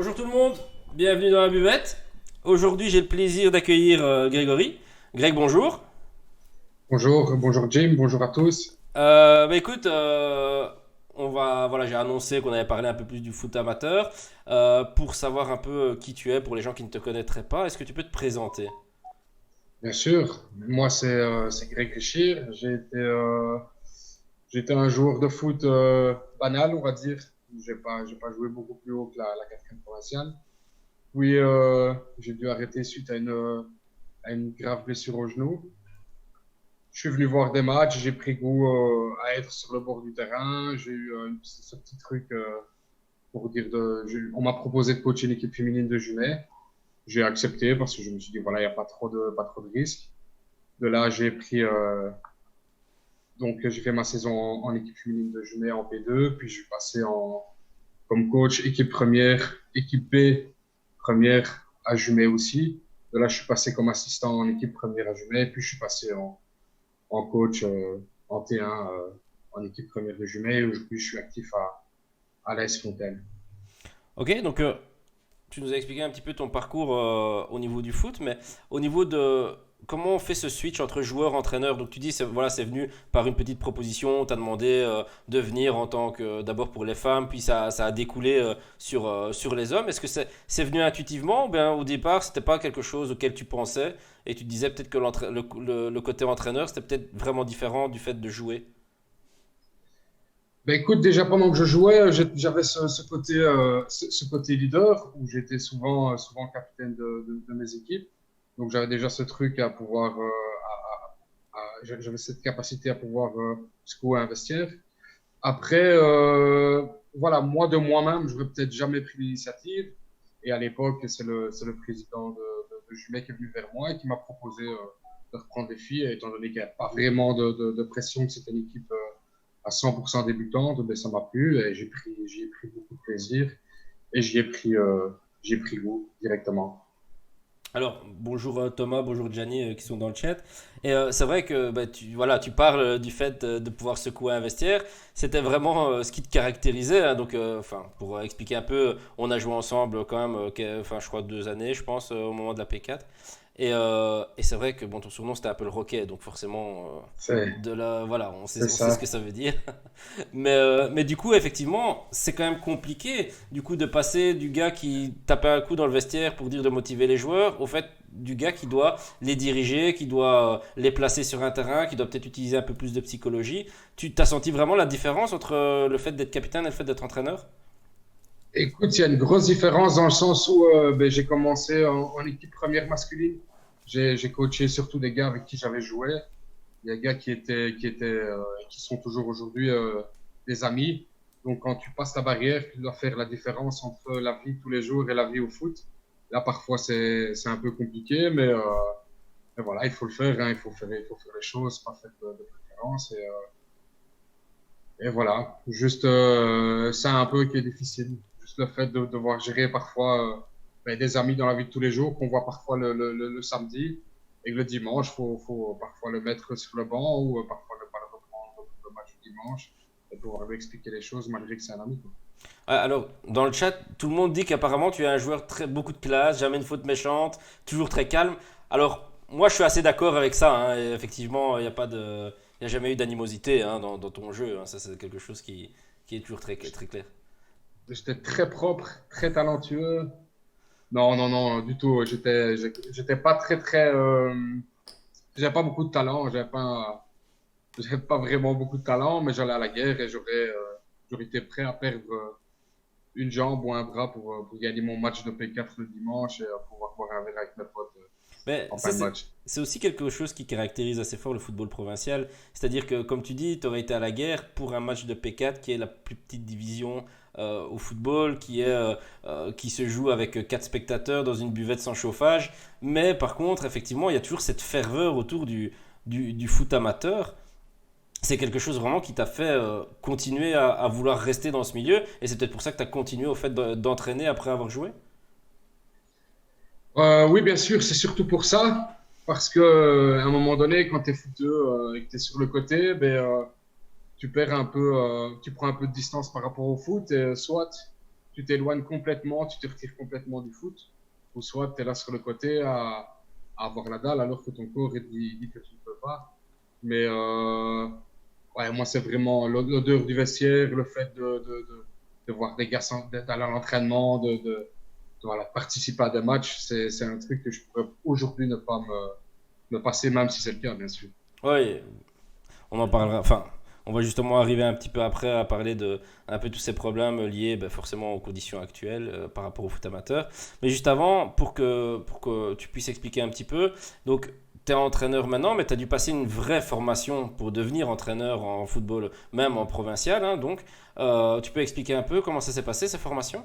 Bonjour tout le monde, bienvenue dans la buvette. Aujourd'hui, j'ai le plaisir d'accueillir Grégory. Greg, bonjour. Bonjour, bonjour Jim, bonjour à tous. Écoute, voilà, j'ai annoncé qu'on avait parlé un peu plus du foot amateur. Pour savoir un peu qui tu es, pour les gens qui ne te connaîtraient pas, est-ce que tu peux te présenter? Bien sûr, moi c'est Greg Richir. J'étais un joueur de foot banal, on va dire. J'ai pas joué beaucoup plus haut que la quatrième provinciale. Puis j'ai dû arrêter suite à une grave blessure au genou. Je suis venu voir des matchs, j'ai pris goût à être sur le bord du terrain. J'ai eu ce petit truc pour dire on m'a proposé de coacher une équipe féminine de Jumet. J'ai accepté parce que je me suis dit, voilà, il n'y a pas trop de risques. De là, j'ai fait ma saison en équipe féminine de Jumet en P2, puis je suis passé comme coach équipe première, équipe B première à Jumet aussi. De là, je suis passé comme assistant en équipe première à Jumet, puis je suis passé en coach en T1 en équipe première de Jumet, et aujourd'hui, je suis actif à l'AS Fontaine. Ok, donc tu nous as expliqué un petit peu ton parcours au niveau du foot, mais au niveau de comment on fait ce switch entre joueur-entraîneur. Donc tu dis, voilà, c'est venu par une petite proposition, on t'a demandé de venir en tant que d'abord pour les femmes, puis ça a découlé sur les hommes. Est-ce que c'est venu intuitivement ou bien au départ, c'était pas quelque chose auquel tu pensais et tu te disais peut-être que le côté entraîneur, c'était peut-être vraiment différent du fait de jouer? Ben écoute, déjà pendant que je jouais, j'avais ce côté leader où j'étais souvent capitaine de mes équipes. Donc j'avais déjà ce truc à pouvoir, j'avais cette capacité à pouvoir secouer un vestiaire. Après, voilà, moi de moi-même, je n'aurais peut-être jamais pris l'initiative. Et à l'époque, c'est le président de Jumet qui est venu vers moi et qui m'a proposé de reprendre les filles, étant donné qu'il n'y avait pas vraiment de pression, que c'était une équipe à 100% débutante, ben, ça m'a plu et j'y ai pris beaucoup de plaisir et j'y ai pris goût directement. Alors, bonjour Thomas, bonjour Gianni qui sont dans le chat. Et c'est vrai que bah, voilà, tu parles du fait de pouvoir secouer un vestiaire. C'était vraiment ce qui te caractérisait, hein. Donc, enfin, pour expliquer un peu, on a joué ensemble quand même, enfin, je crois 2 années, je pense, au moment de la P4. Et c'est vrai que bon, ton surnom c'était un peu le Rocket, donc forcément, C'est, de là, voilà, c'est on sait ce ça. que ça veut dire. Mais du coup, effectivement, c'est quand même compliqué du coup de passer du gars qui tapait un coup dans le vestiaire pour dire de motiver les joueurs au fait du gars qui doit les diriger, qui doit les placer sur un terrain, qui doit peut-être utiliser un peu plus de psychologie. Tu t'as senti vraiment la différence entre le fait d'être capitaine et le fait d'être entraîneur? Écoute, il y a une grosse différence dans le sens où ben, j'ai commencé en équipe première masculine. J'ai coaché surtout des gars avec qui j'avais joué. Il y a des gars qui sont toujours aujourd'hui des amis. Donc, quand tu passes la barrière, tu dois faire la différence entre la vie de tous les jours et la vie au foot. Là, parfois, c'est un peu compliqué, mais voilà, il faut le faire, hein, il faut faire les choses, pas faire de préférence. Et voilà, juste ça un peu qui est difficile. Juste le fait de devoir gérer parfois ben, des amis dans la vie de tous les jours qu'on voit parfois le samedi et que le dimanche, faut parfois le mettre sur le banc ou parfois ne pas le reprendre le match du dimanche et pouvoir lui expliquer les choses malgré que c'est un ami, quoi. Ah, alors, dans le chat, tout le monde dit qu'apparemment tu es un joueur très beaucoup de classe, jamais une faute méchante, toujours très calme. Alors, moi je suis assez d'accord avec ça, hein, et effectivement, il n'y a pas de, il y a jamais eu d'animosité hein, dans ton jeu, hein. Ça c'est quelque chose qui est toujours très clair. J'étais très propre, très talentueux. Non, non, non, du tout. J'étais pas j'avais pas beaucoup de talent. J'avais pas vraiment beaucoup de talent, mais j'allais à la guerre et j'aurais été prêt à perdre une jambe ou un bras pour gagner mon match de P4 le dimanche et pouvoir boire un verre avec mes potes Mais en ça, fin de match. c'est aussi quelque chose qui caractérise assez fort le football provincial. C'est-à-dire que, comme tu dis, tu aurais été à la guerre pour un match de P4 qui est la plus petite division au football, qui se joue avec 4 spectateurs dans une buvette sans chauffage. Mais par contre, effectivement, il y a toujours cette ferveur autour du foot amateur. C'est quelque chose vraiment qui t'a fait continuer à vouloir rester dans ce milieu. Et c'est peut-être pour ça que tu as continué au fait d'entraîner après avoir joué. Oui, bien sûr, c'est surtout pour ça. Parce que à un moment donné, quand tu es footeux et que tu es sur le côté, tu perds un peu, tu prends un peu de distance par rapport au foot. Et, soit tu t'éloignes complètement, tu te retires complètement du foot, ou soit tu es là sur le côté à avoir la dalle alors que ton corps dit que tu ne peux pas. Mais ouais, moi, c'est vraiment l'odeur du vestiaire, le fait de voir des gars d'aller à l'entraînement, voilà, participer à des matchs, c'est un truc que je pourrais aujourd'hui ne pas me passer, même si c'est le cas, bien sûr. Oui, on en parlera. Enfin, on va justement arriver un petit peu après à parler de un peu tous ces problèmes liés forcément aux conditions actuelles par rapport au foot amateur. Mais juste avant, pour que tu puisses expliquer un petit peu, donc tu es entraîneur maintenant, mais tu as dû passer une vraie formation pour devenir entraîneur en football, même en provincial. Hein, donc, tu peux expliquer un peu comment ça s'est passé, ces formations?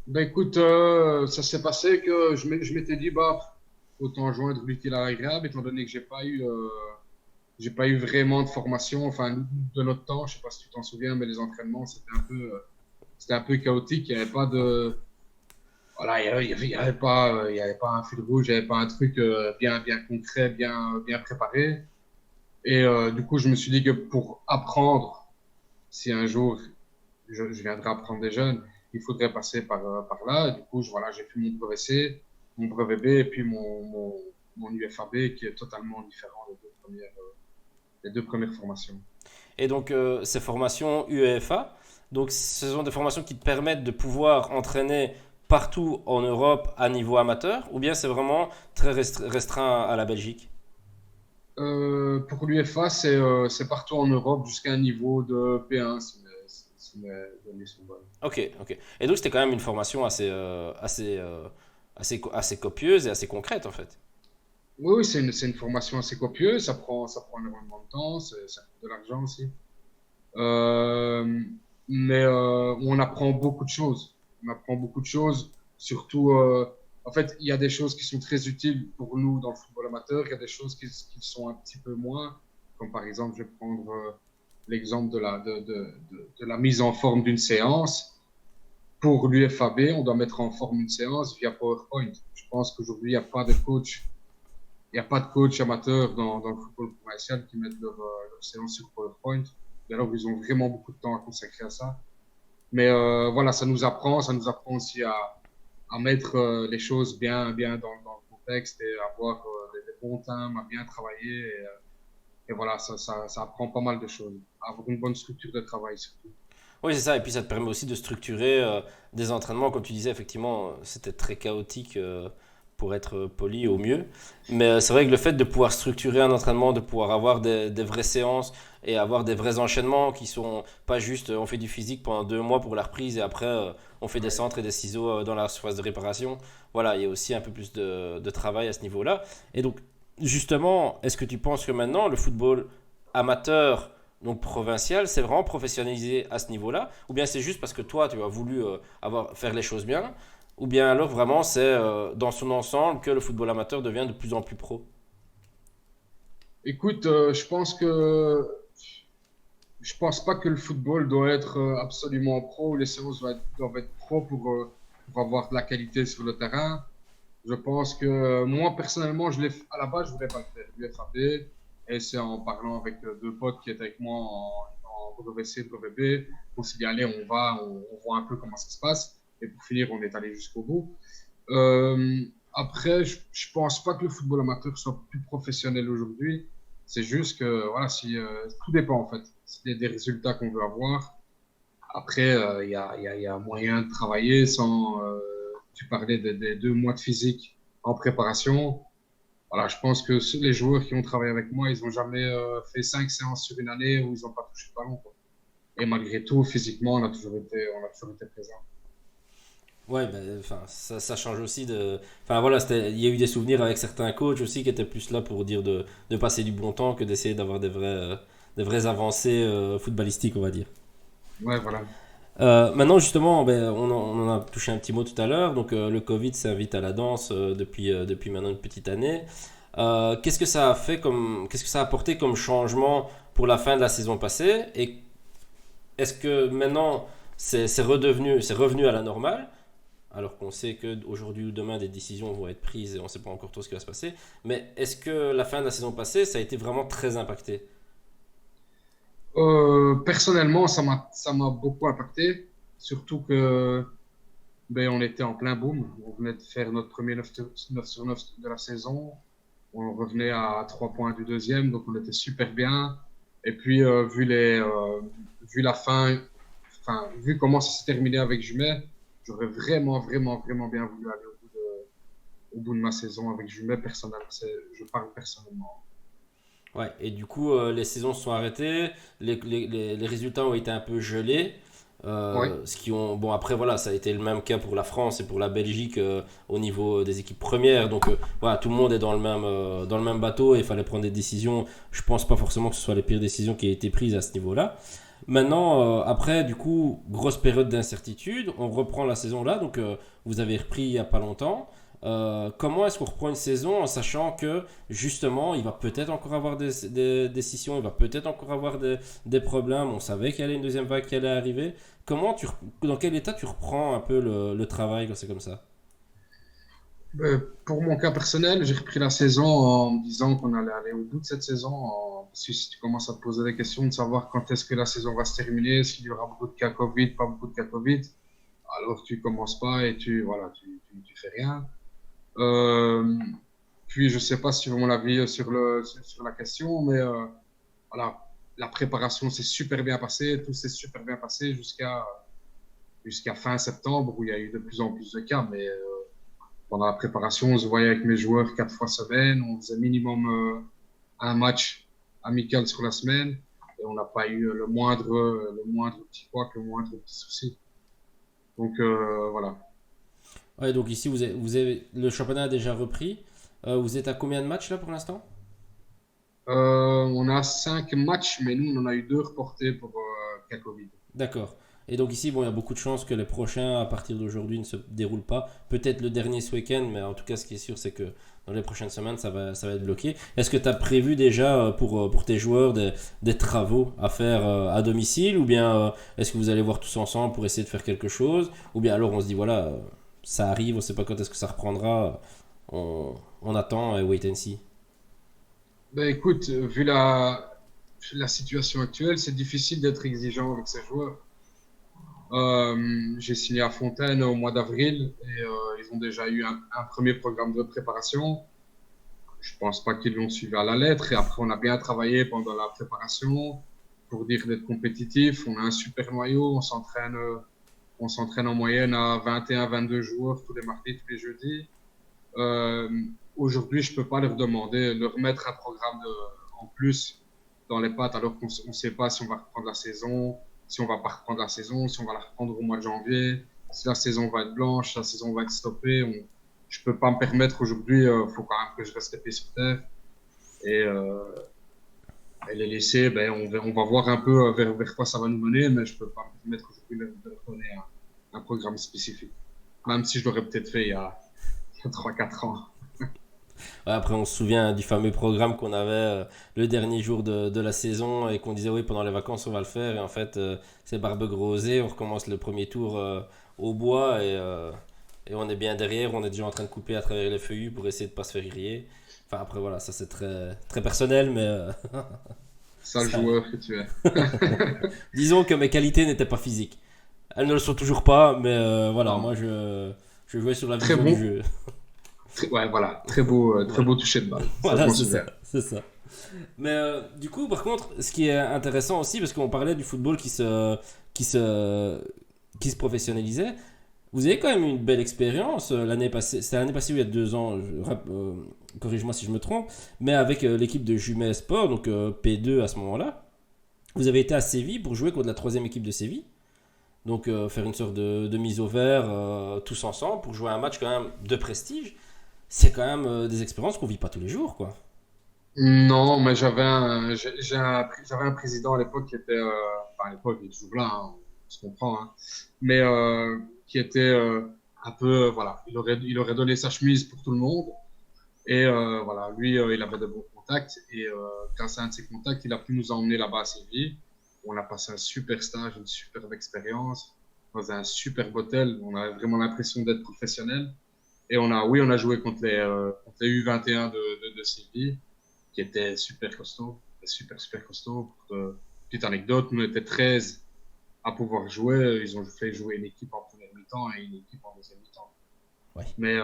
Ben écoute, ça s'est passé que je m'étais dit, bah, autant joindre l'utile à l'agréable, étant donné que j'ai pas eu vraiment de formation, enfin, de notre temps, je sais pas si tu t'en souviens, mais les entraînements, c'était un peu chaotique, il y avait pas de, voilà, il y avait pas un fil rouge, il y avait pas un truc bien concret, bien préparé. Et du coup, je me suis dit que pour apprendre, si un jour je viendrai apprendre des jeunes, il faudrait passer par là. Du coup, voilà, j'ai fait mon brevet C, mon brevet B et puis mon UFAB qui est totalement différent des deux premières formations. Et donc, ces formations UEFA, donc ce sont des formations qui te permettent de pouvoir entraîner partout en Europe à niveau amateur, ou bien c'est vraiment très restreint à la Belgique? Pour l'UFA, c'est partout en Europe jusqu'à un niveau de P1 si mes données sont bonnes. Ok, ok. Et donc c'était quand même une formation assez copieuse et assez concrète en fait. Oui, oui, c'est une formation assez copieuse, ça prend énormément de temps, ça coûte de l'argent aussi. Euh, mais on apprend beaucoup de choses. On apprend beaucoup de choses, surtout, en fait, il y a des choses qui sont très utiles pour nous dans le football amateur, il y a des choses qui sont un petit peu moins, comme par exemple, je vais prendre l'exemple de la mise en forme d'une séance. Pour l'UFAB, on doit mettre en forme une séance via PowerPoint. Je pense qu'aujourd'hui, il y a pas de coach amateur dans le football provincial qui mettent leur séance sur PowerPoint. Et alors, ils ont vraiment beaucoup de temps à consacrer à ça. Mais voilà, ça nous apprend aussi à mettre les choses bien dans le contexte et à avoir des bons thèmes, à bien travailler. Et voilà, ça apprend pas mal de choses. À avoir une bonne structure de travail surtout. Oui, c'est ça. Et puis ça te permet aussi de structurer des entraînements. Comme tu disais, effectivement, c'était très chaotique pour être poli au mieux. Mais c'est vrai que le fait de pouvoir structurer un entraînement, de pouvoir avoir des vraies séances et avoir des vrais enchaînements qui sont pas juste on fait du physique pendant 2 mois pour la reprise et après on fait des Ouais. centres et des ciseaux dans la surface de réparation. Voilà, il y a aussi un peu plus de travail à ce niveau-là. Et donc, justement, est-ce que tu penses que maintenant le football amateur donc provincial, c'est vraiment professionnalisé à ce niveau-là, ou bien c'est juste parce que toi, tu as voulu faire les choses bien, ou bien alors vraiment c'est dans son ensemble que le football amateur devient de plus en plus pro. Écoute, je pense pas que le football doit être absolument pro. Les séances doivent être pro pour avoir de la qualité sur le terrain. Je pense que moi, personnellement, à la base, je voulais pas le faire. Je voulais frapper. Et c'est en parlant avec deux potes qui étaient avec moi en brevet C, brevet B, on s'est dit, allez, on voit un peu comment ça se passe. Et pour finir, on est allé jusqu'au bout. Après, je pense pas que le football amateur soit plus professionnel aujourd'hui. C'est juste que, voilà, si, tout dépend en fait. C'est des résultats qu'on veut avoir. Après, il y a moyen de travailler sans. Tu parlais des 2 mois de physique en préparation. Voilà, je pense que les joueurs qui ont travaillé avec moi, ils n'ont jamais fait 5 séances sur une année où ils n'ont pas touché le ballon, quoi. Et malgré tout, physiquement, on a toujours été présent. Ouais, ben, enfin, ça change aussi de. Enfin voilà, il y a eu des souvenirs avec certains coachs aussi qui étaient plus là pour dire de passer du bon temps que d'essayer d'avoir des vraies avancées footballistiques, on va dire. Ouais, voilà. Maintenant, justement, on en a touché un petit mot tout à l'heure. Donc, le Covid s'invite à la danse depuis maintenant une petite année. Qu'est-ce que ça a apporté comme changement pour la fin de la saison passée? Et est-ce que maintenant c'est revenu à la normale? Alors qu'on sait qu'aujourd'hui ou demain des décisions vont être prises et on ne sait pas encore trop ce qui va se passer. Mais est-ce que la fin de la saison passée, ça a été vraiment très impacté? Personnellement, ça m'a beaucoup impacté. Surtout que on était en plein boom. On venait de faire notre premier 9 sur 9 de la saison. On revenait à 3 points du deuxième, donc on était super bien. Et puis, vu la fin, vu comment ça s'est terminé avec Jumet, j'aurais vraiment, vraiment, vraiment bien voulu aller au bout de ma saison avec Jumet personnellement. Je parle personnellement. Ouais, et du coup, les saisons se sont arrêtées, les résultats ont été un peu gelés. Oui, Ce qui ont, bon, après, voilà, ça a été le même cas pour la France et pour la Belgique au niveau des équipes premières. Donc, voilà, tout le monde est dans le même bateau et il fallait prendre des décisions. Je pense pas forcément que ce soit les pires décisions qui aient été prises à ce niveau-là. Maintenant, après, du coup, grosse période d'incertitude. On reprend la saison là. Donc, vous avez repris il y a pas longtemps. Comment est-ce qu'on reprend une saison en sachant que justement il va peut-être encore avoir des décisions, il va peut-être encore avoir des problèmes. On savait qu'il y avait une deuxième vague qui allait arriver. Dans quel état tu reprends un peu le travail quand c'est comme ça? Pour mon cas personnel, j'ai repris la saison en me disant qu'on allait aller au bout de cette saison. Parce que si tu commences à te poser des questions de savoir quand est-ce que la saison va se terminer, est-ce qu'il y aura beaucoup de cas Covid, pas beaucoup de cas Covid, alors tu commences pas et tu fais rien. Euh, Puis je sais pas si tu veux mon avis sur la question, mais voilà, la préparation s'est super bien passée, tout s'est super bien passé jusqu'à fin septembre où il y a eu de plus en plus de cas, mais pendant la préparation, on se voyait avec mes joueurs 4 fois semaine. On faisait minimum un match amical sur la semaine. Et on n'a pas eu le moindre petit couac, le moindre petit souci. Donc voilà. Ouais, donc ici le championnat a déjà repris. Vous êtes à combien de matchs là pour l'instant? On a 5 matchs, mais nous, on en a eu 2 reportés pour cas Covid. D'accord. Et donc ici, bon, il y a beaucoup de chances que les prochains, à partir d'aujourd'hui, ne se déroulent pas. Peut-être le dernier ce week-end, mais en tout cas, ce qui est sûr, c'est que dans les prochaines semaines, ça va être bloqué. Est-ce que tu as prévu déjà pour tes joueurs des travaux à faire à domicile, ou bien est-ce que vous allez voir tous ensemble pour essayer de faire quelque chose, ou bien alors on se dit, voilà, ça arrive, on ne sait pas quand est-ce que ça reprendra, on attend et wait and see. Écoute, vu la situation actuelle, c'est difficile d'être exigeant avec ses joueurs. J'ai signé à Fontaine au mois d'avril et ils ont déjà eu un premier programme de préparation. Je pense pas qu'ils l'ont suivi à la lettre. Et après, on a bien travaillé pendant la préparation pour dire d'être compétitif. On a un super noyau. On s'entraîne en moyenne à 21, 22 joueurs tous les mardis, tous les jeudis. Euh, Aujourd'hui, je peux pas leur demander, leur mettre un programme en plus dans les pattes alors qu'on ne sait pas si on va reprendre la saison, si on va pas reprendre la saison, si on va la reprendre au mois de janvier, si la saison va être blanche, si la saison va être stoppée. Je peux pas me permettre aujourd'hui, il faut quand même que je reste les pieds sur terre et, les laisser. On va voir un peu vers quoi ça va nous mener, mais je peux pas me permettre aujourd'hui de leur donner un programme spécifique, même si je l'aurais peut-être fait il y a 3-4 ans. Ouais, après, on se souvient du fameux programme qu'on avait le dernier jour de la saison et qu'on disait oui, pendant les vacances, on va le faire. Et en fait, c'est barbe rosée. On recommence le premier tour au bois et on est bien derrière. On est déjà en train de couper à travers les feuillus pour essayer de pas se faire griller. Enfin, après, voilà, ça c'est très, très personnel, mais Sale ça... joueur que tu es. disons que mes qualités n'étaient pas physiques. Elles ne le sont toujours pas, mais voilà, Non. je jouais sur la Très vision du bon. jeu. Ouais, voilà. Très Voilà, beau toucher de balle. Ça, je voilà m'en c'est ça, souviens. c'est ça. Mais du coup, par contre, ce qui est intéressant aussi, parce qu'on parlait du football qui se, qui se professionnalisait, vous avez quand même eu une belle expérience l'année passée. C'était l'année passée ou il y a 2 ans, corrige-moi si je me trompe, mais avec l'équipe de Jumet Sport, donc P2 à ce moment-là. Vous avez été à Séville pour jouer contre la troisième équipe de Séville. Donc faire une sorte de mise au vert tous ensemble pour jouer un match quand même de prestige. C'est quand même des expériences qu'on vit pas tous les jours, quoi. Non, mais j'avais un président à l'époque qui était, enfin, à l'époque, il est toujours là, hein, on se comprend, hein, mais qui était un peu, voilà, il aurait donné sa chemise pour tout le monde. Et voilà, lui, il avait de bons contacts. Et grâce à un de ses contacts, il a pu nous emmener là-bas à Séville. On a passé un super stage, une superbe expérience, dans un superbe hôtel. On avait vraiment l'impression d'être professionnel. Et oui, on a joué contre les U21 de Séville, qui était super costaud. Super, super costaud. Petite anecdote, nous on était 13 à pouvoir jouer. Ils ont fait jouer une équipe en première mi-temps et une équipe en deuxième mi-temps. Ouais. Mais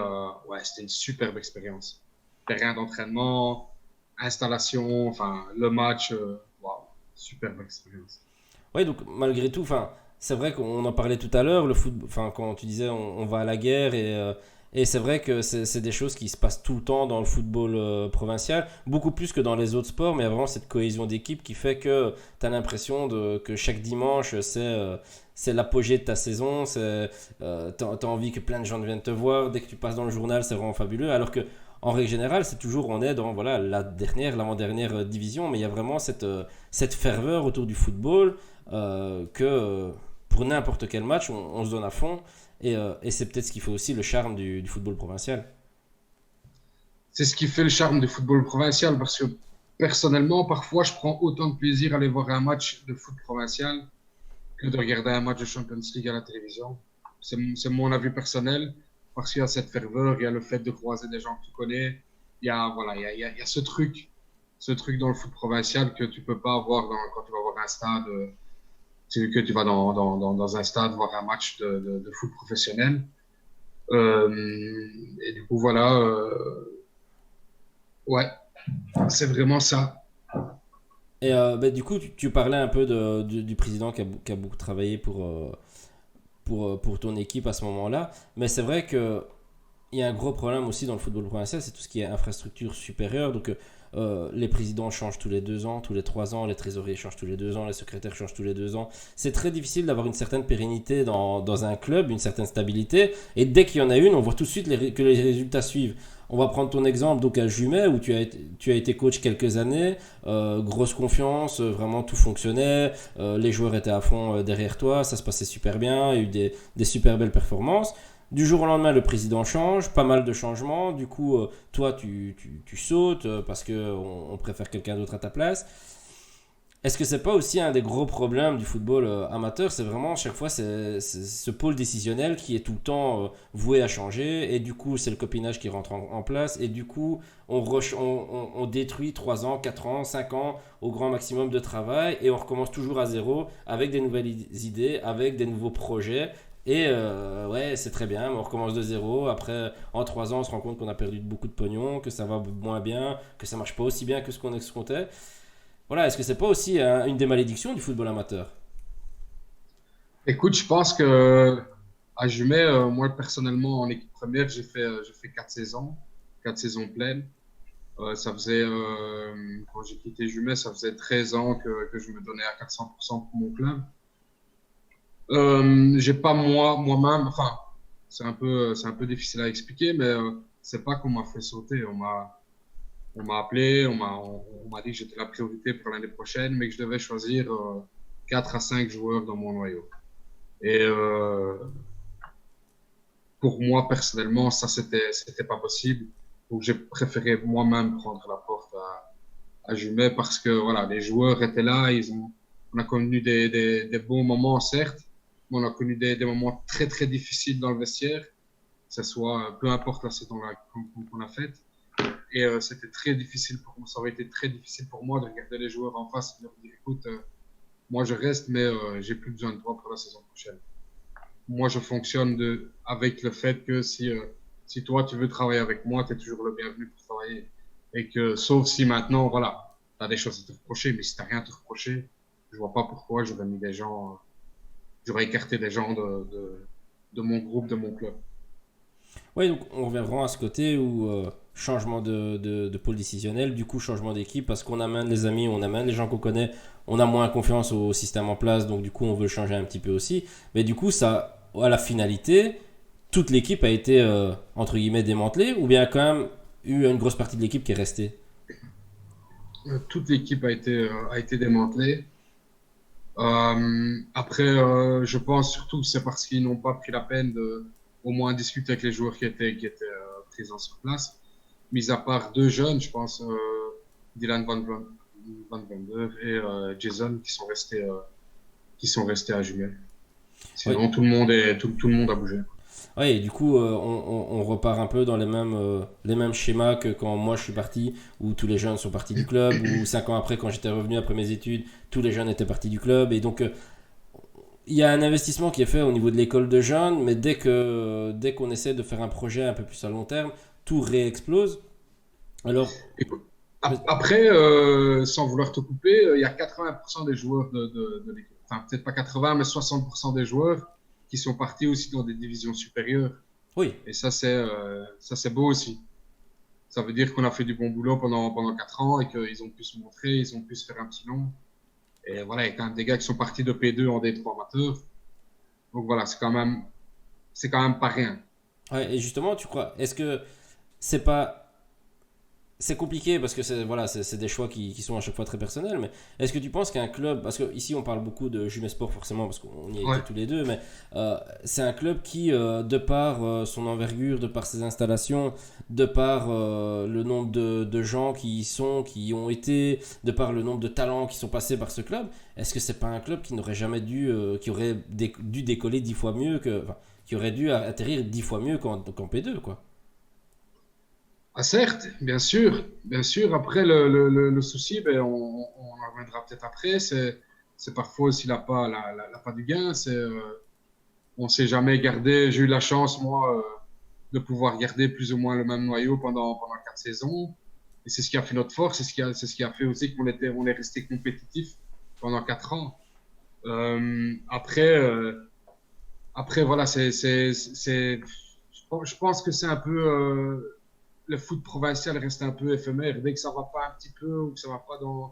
ouais, c'était une superbe expérience. Terrain d'entraînement, installation, enfin, le match, waouh, superbe expérience. Oui, donc malgré tout, enfin, c'est vrai qu'on en parlait tout à l'heure, le foot, enfin, quand tu disais on va à la guerre et c'est vrai que c'est des choses qui se passent tout le temps dans le football provincial, beaucoup plus que dans les autres sports, mais il y a vraiment cette cohésion d'équipe qui fait que tu as l'impression que chaque dimanche, c'est l'apogée de ta saison, t'as envie que plein de gens viennent te voir, dès que tu passes dans le journal, c'est vraiment fabuleux, alors que en règle générale, c'est toujours, on est dans voilà, l'avant-dernière division, mais il y a vraiment cette ferveur autour du football que pour n'importe quel match, on se donne à fond. Et c'est peut-être ce qui fait aussi le charme du football provincial. C'est ce qui fait le charme du football provincial parce que personnellement, parfois, je prends autant de plaisir à aller voir un match de foot provincial que de regarder un match de Champions League à la télévision. C'est mon avis personnel parce qu'il y a cette ferveur, il y a le fait de croiser des gens que tu connais, il y a, voilà, il y a ce truc dans le foot provincial que tu peux pas avoir quand tu vas voir un stade, que tu vas dans un stade voir un match de foot professionnel. Et du coup, voilà, ouais, c'est vraiment ça. Et du coup, tu parlais un peu du président qui a beaucoup travaillé pour ton équipe à ce moment-là. Mais c'est vrai que il y a un gros problème aussi dans le football provincial, c'est tout ce qui est infrastructure supérieure. Donc, les présidents changent tous les 2 ans, tous les 3 ans, les trésoriers changent tous les 2 ans, les secrétaires changent tous les 2 ans. C'est très difficile d'avoir une certaine pérennité dans un club, une certaine stabilité. Et dès qu'il y en a une, on voit tout de suite que les résultats suivent. On va prendre ton exemple donc à Jumet où tu as été coach quelques années, grosse confiance, vraiment tout fonctionnait, les joueurs étaient à fond derrière toi, ça se passait super bien, il y a eu des super belles performances. Du jour au lendemain, le président change, pas mal de changements. Du coup, toi, tu sautes parce qu'on préfère quelqu'un d'autre à ta place. Est-ce que c'est pas aussi un des gros problèmes du football amateur? C'est vraiment, chaque fois, c'est ce pôle décisionnel qui est tout le temps voué à changer. Et du coup, c'est le copinage qui rentre en place. Et du coup, on détruit 3 ans, 4 ans, 5 ans au grand maximum de travail. Et on recommence toujours à zéro avec des nouvelles idées, avec des nouveaux projets. Et ouais, c'est très bien, mais on recommence de zéro. Après, en 3 ans, on se rend compte qu'on a perdu beaucoup de pognon, que ça va moins bien, que ça marche pas aussi bien que ce qu'on escomptait. Voilà, est-ce que c'est pas aussi une des malédictions du football amateur? Écoute, je pense que à Jumet, moi personnellement en équipe première, j'ai fait 4 saisons, 4 saisons pleines. Ça faisait, quand j'ai quitté Jumet, ça faisait 13 ans que je me donnais à 400% pour mon club. J'ai pas moi-même, enfin, c'est un peu difficile à expliquer, mais c'est pas qu'on m'a fait sauter. On m'a appelé, on m'a dit que j'étais la priorité pour l'année prochaine, mais que je devais choisir 4 à 5 joueurs dans mon noyau. Et pour moi, personnellement, ça, c'était pas possible. Donc, j'ai préféré moi-même prendre la porte à Jumet parce que, voilà, les joueurs étaient là, on a connu des bons moments, certes, mais on a connu des moments très, très difficiles dans le vestiaire, que ce soit, peu importe la saison qu'on a faite. Et c'était très difficile pour moi, ça aurait été très difficile pour moi de regarder les joueurs en face et de leur dire, écoute, moi je reste, mais j'ai plus besoin de toi pour la saison prochaine. Moi, je fonctionne avec le fait que si toi, tu veux travailler avec moi, tu es toujours le bienvenu pour travailler. Et que, sauf si maintenant, voilà, tu as des choses à te reprocher, mais si tu n'as rien à te reprocher, je vois pas pourquoi j'aurais écarté des gens de mon groupe, de mon club. Oui, donc on revient vraiment à ce côté où changement de pôle décisionnel, du coup changement d'équipe parce qu'on amène les amis, on amène les gens qu'on connaît, on a moins confiance au système en place, donc du coup on veut le changer un petit peu aussi. Mais du coup, ça, à la finalité, toute l'équipe a été entre guillemets démantelée ou bien quand même eu une grosse partie de l'équipe qui est restée? Toute l'équipe a été démantelée. Après, je pense surtout que c'est parce qu'ils n'ont pas pris la peine de au moins discuter avec les joueurs qui étaient présents sur place. Mis à part 2 jeunes, je pense, Dylan Van Vander et Jason, qui sont restés à Jumet. Oui. Sinon, tout le monde a bougé. Ouais, et du coup, on repart un peu dans les mêmes schémas que quand moi je suis parti, où tous les jeunes sont partis du club, ou 5 ans après, quand j'étais revenu après mes études, tous les jeunes étaient partis du club. Et donc, il y a un investissement qui est fait au niveau de l'école de jeunes, mais dès qu'on essaie de faire un projet un peu plus à long terme, tout réexplose. Alors, Écoute, mais- après, sans vouloir te couper, il y a 80% des joueurs de l'équipe. Enfin, peut-être pas 80, mais 60% des joueurs qui sont partis aussi dans des divisions supérieures. oui, Et ça, c'est beau aussi. Ça veut dire qu'on a fait du bon boulot pendant 4 ans et qu'ils ont pu se montrer, ils ont pu se faire un petit nom. Et voilà, il y a quand même des gars qui sont partis de P2 en D3 amateur. Donc voilà, c'est quand même pas rien. ouais, et justement, tu crois, est-ce que c'est pas c'est compliqué parce que c'est des choix qui sont à chaque fois très personnels, mais est-ce que tu penses qu'un club, parce que ici on parle beaucoup de Jumet Sport forcément parce qu'on y a été Ouais. tous les deux, mais c'est un club qui, de par son envergure, de par ses installations, de par le nombre de gens qui y sont, qui y ont été, de par le nombre de talents qui sont passés par ce club, est-ce que c'est pas un club qui n'aurait jamais qui aurait dû décoller 10 fois mieux enfin, qui aurait dû atterrir 10 fois mieux qu'en P2, quoi? Ah, certes, bien sûr, bien sûr. Après, le souci, ben, on en reviendra peut-être après, c'est parfois aussi la pas du gain. On ne s'est jamais gardé. J'ai eu la chance, moi, de pouvoir garder plus ou moins le même noyau pendant 4 saisons. Et c'est ce qui a fait notre force, c'est ce qui a fait aussi on est resté compétitif pendant 4 ans. Après, voilà, je pense que c'est un peu, le foot provincial reste un peu éphémère. Dès que ça va pas un petit peu ou que ça va pas dans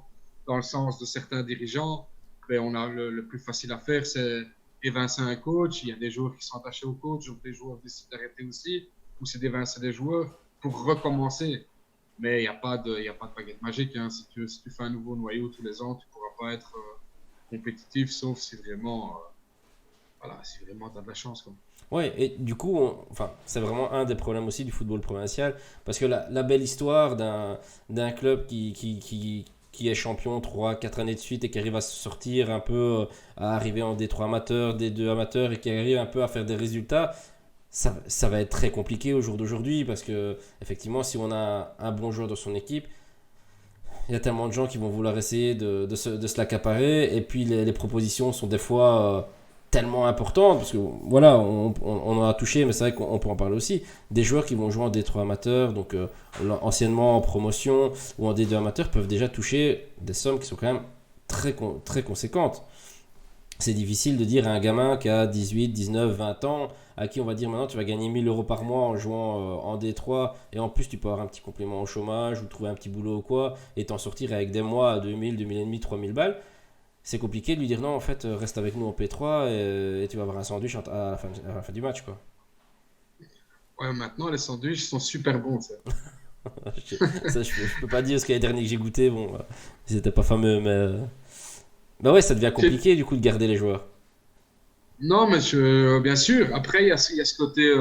le sens de certains dirigeants, ben on a le plus facile à faire, c'est évincer un coach. Il y a des joueurs qui sont attachés au coach, donc les joueurs décident d'arrêter aussi, ou c'est d'évincer des joueurs pour recommencer. Mais il y a pas de baguette magique, hein. Si tu fais un nouveau noyau tous les ans, tu pourras pas être compétitif, sauf si vraiment, voilà, si vraiment tu as de la chance, quoi. Ouais, et du coup, enfin, c'est vraiment un des problèmes aussi du football provincial, parce que la belle histoire d'un club qui est champion 3 4 années de suite et qui arrive à se sortir un peu, à arriver en D3 amateur, D2 amateur, et qui arrive un peu à faire des résultats, ça va être très compliqué au jour d'aujourd'hui, parce que effectivement, si on a un bon joueur dans son équipe, il y a tellement de gens qui vont vouloir essayer de se l'accaparer, et puis les propositions sont des fois tellement importantes, parce que voilà, on en a touché, mais c'est vrai qu'on peut en parler aussi. Des joueurs qui vont jouer en D3 amateur, donc anciennement en promotion ou en D2 amateur, peuvent déjà toucher des sommes qui sont quand même très conséquentes. C'est difficile de dire à un gamin qui a 18, 19, 20 ans, à qui on va dire maintenant tu vas gagner 1000 € par mois en jouant en D3, et en plus tu peux avoir un petit complément au chômage ou trouver un petit boulot ou quoi, et t'en sortir avec des mois à 2000, 2000 et demi, 3000 balles. C'est compliqué de lui dire non, en fait, reste avec nous en P3 et tu vas avoir un sandwich à la fin du match, quoi. Ouais, maintenant, les sandwichs sont super bons, ça. Ça, je peux pas dire ce qu'il y a dernier que j'ai goûté, bon, c'était pas fameux, mais. Bah ouais, ça devient compliqué du coup de garder les joueurs. Non, mais bien sûr. Après, il y a ce côté,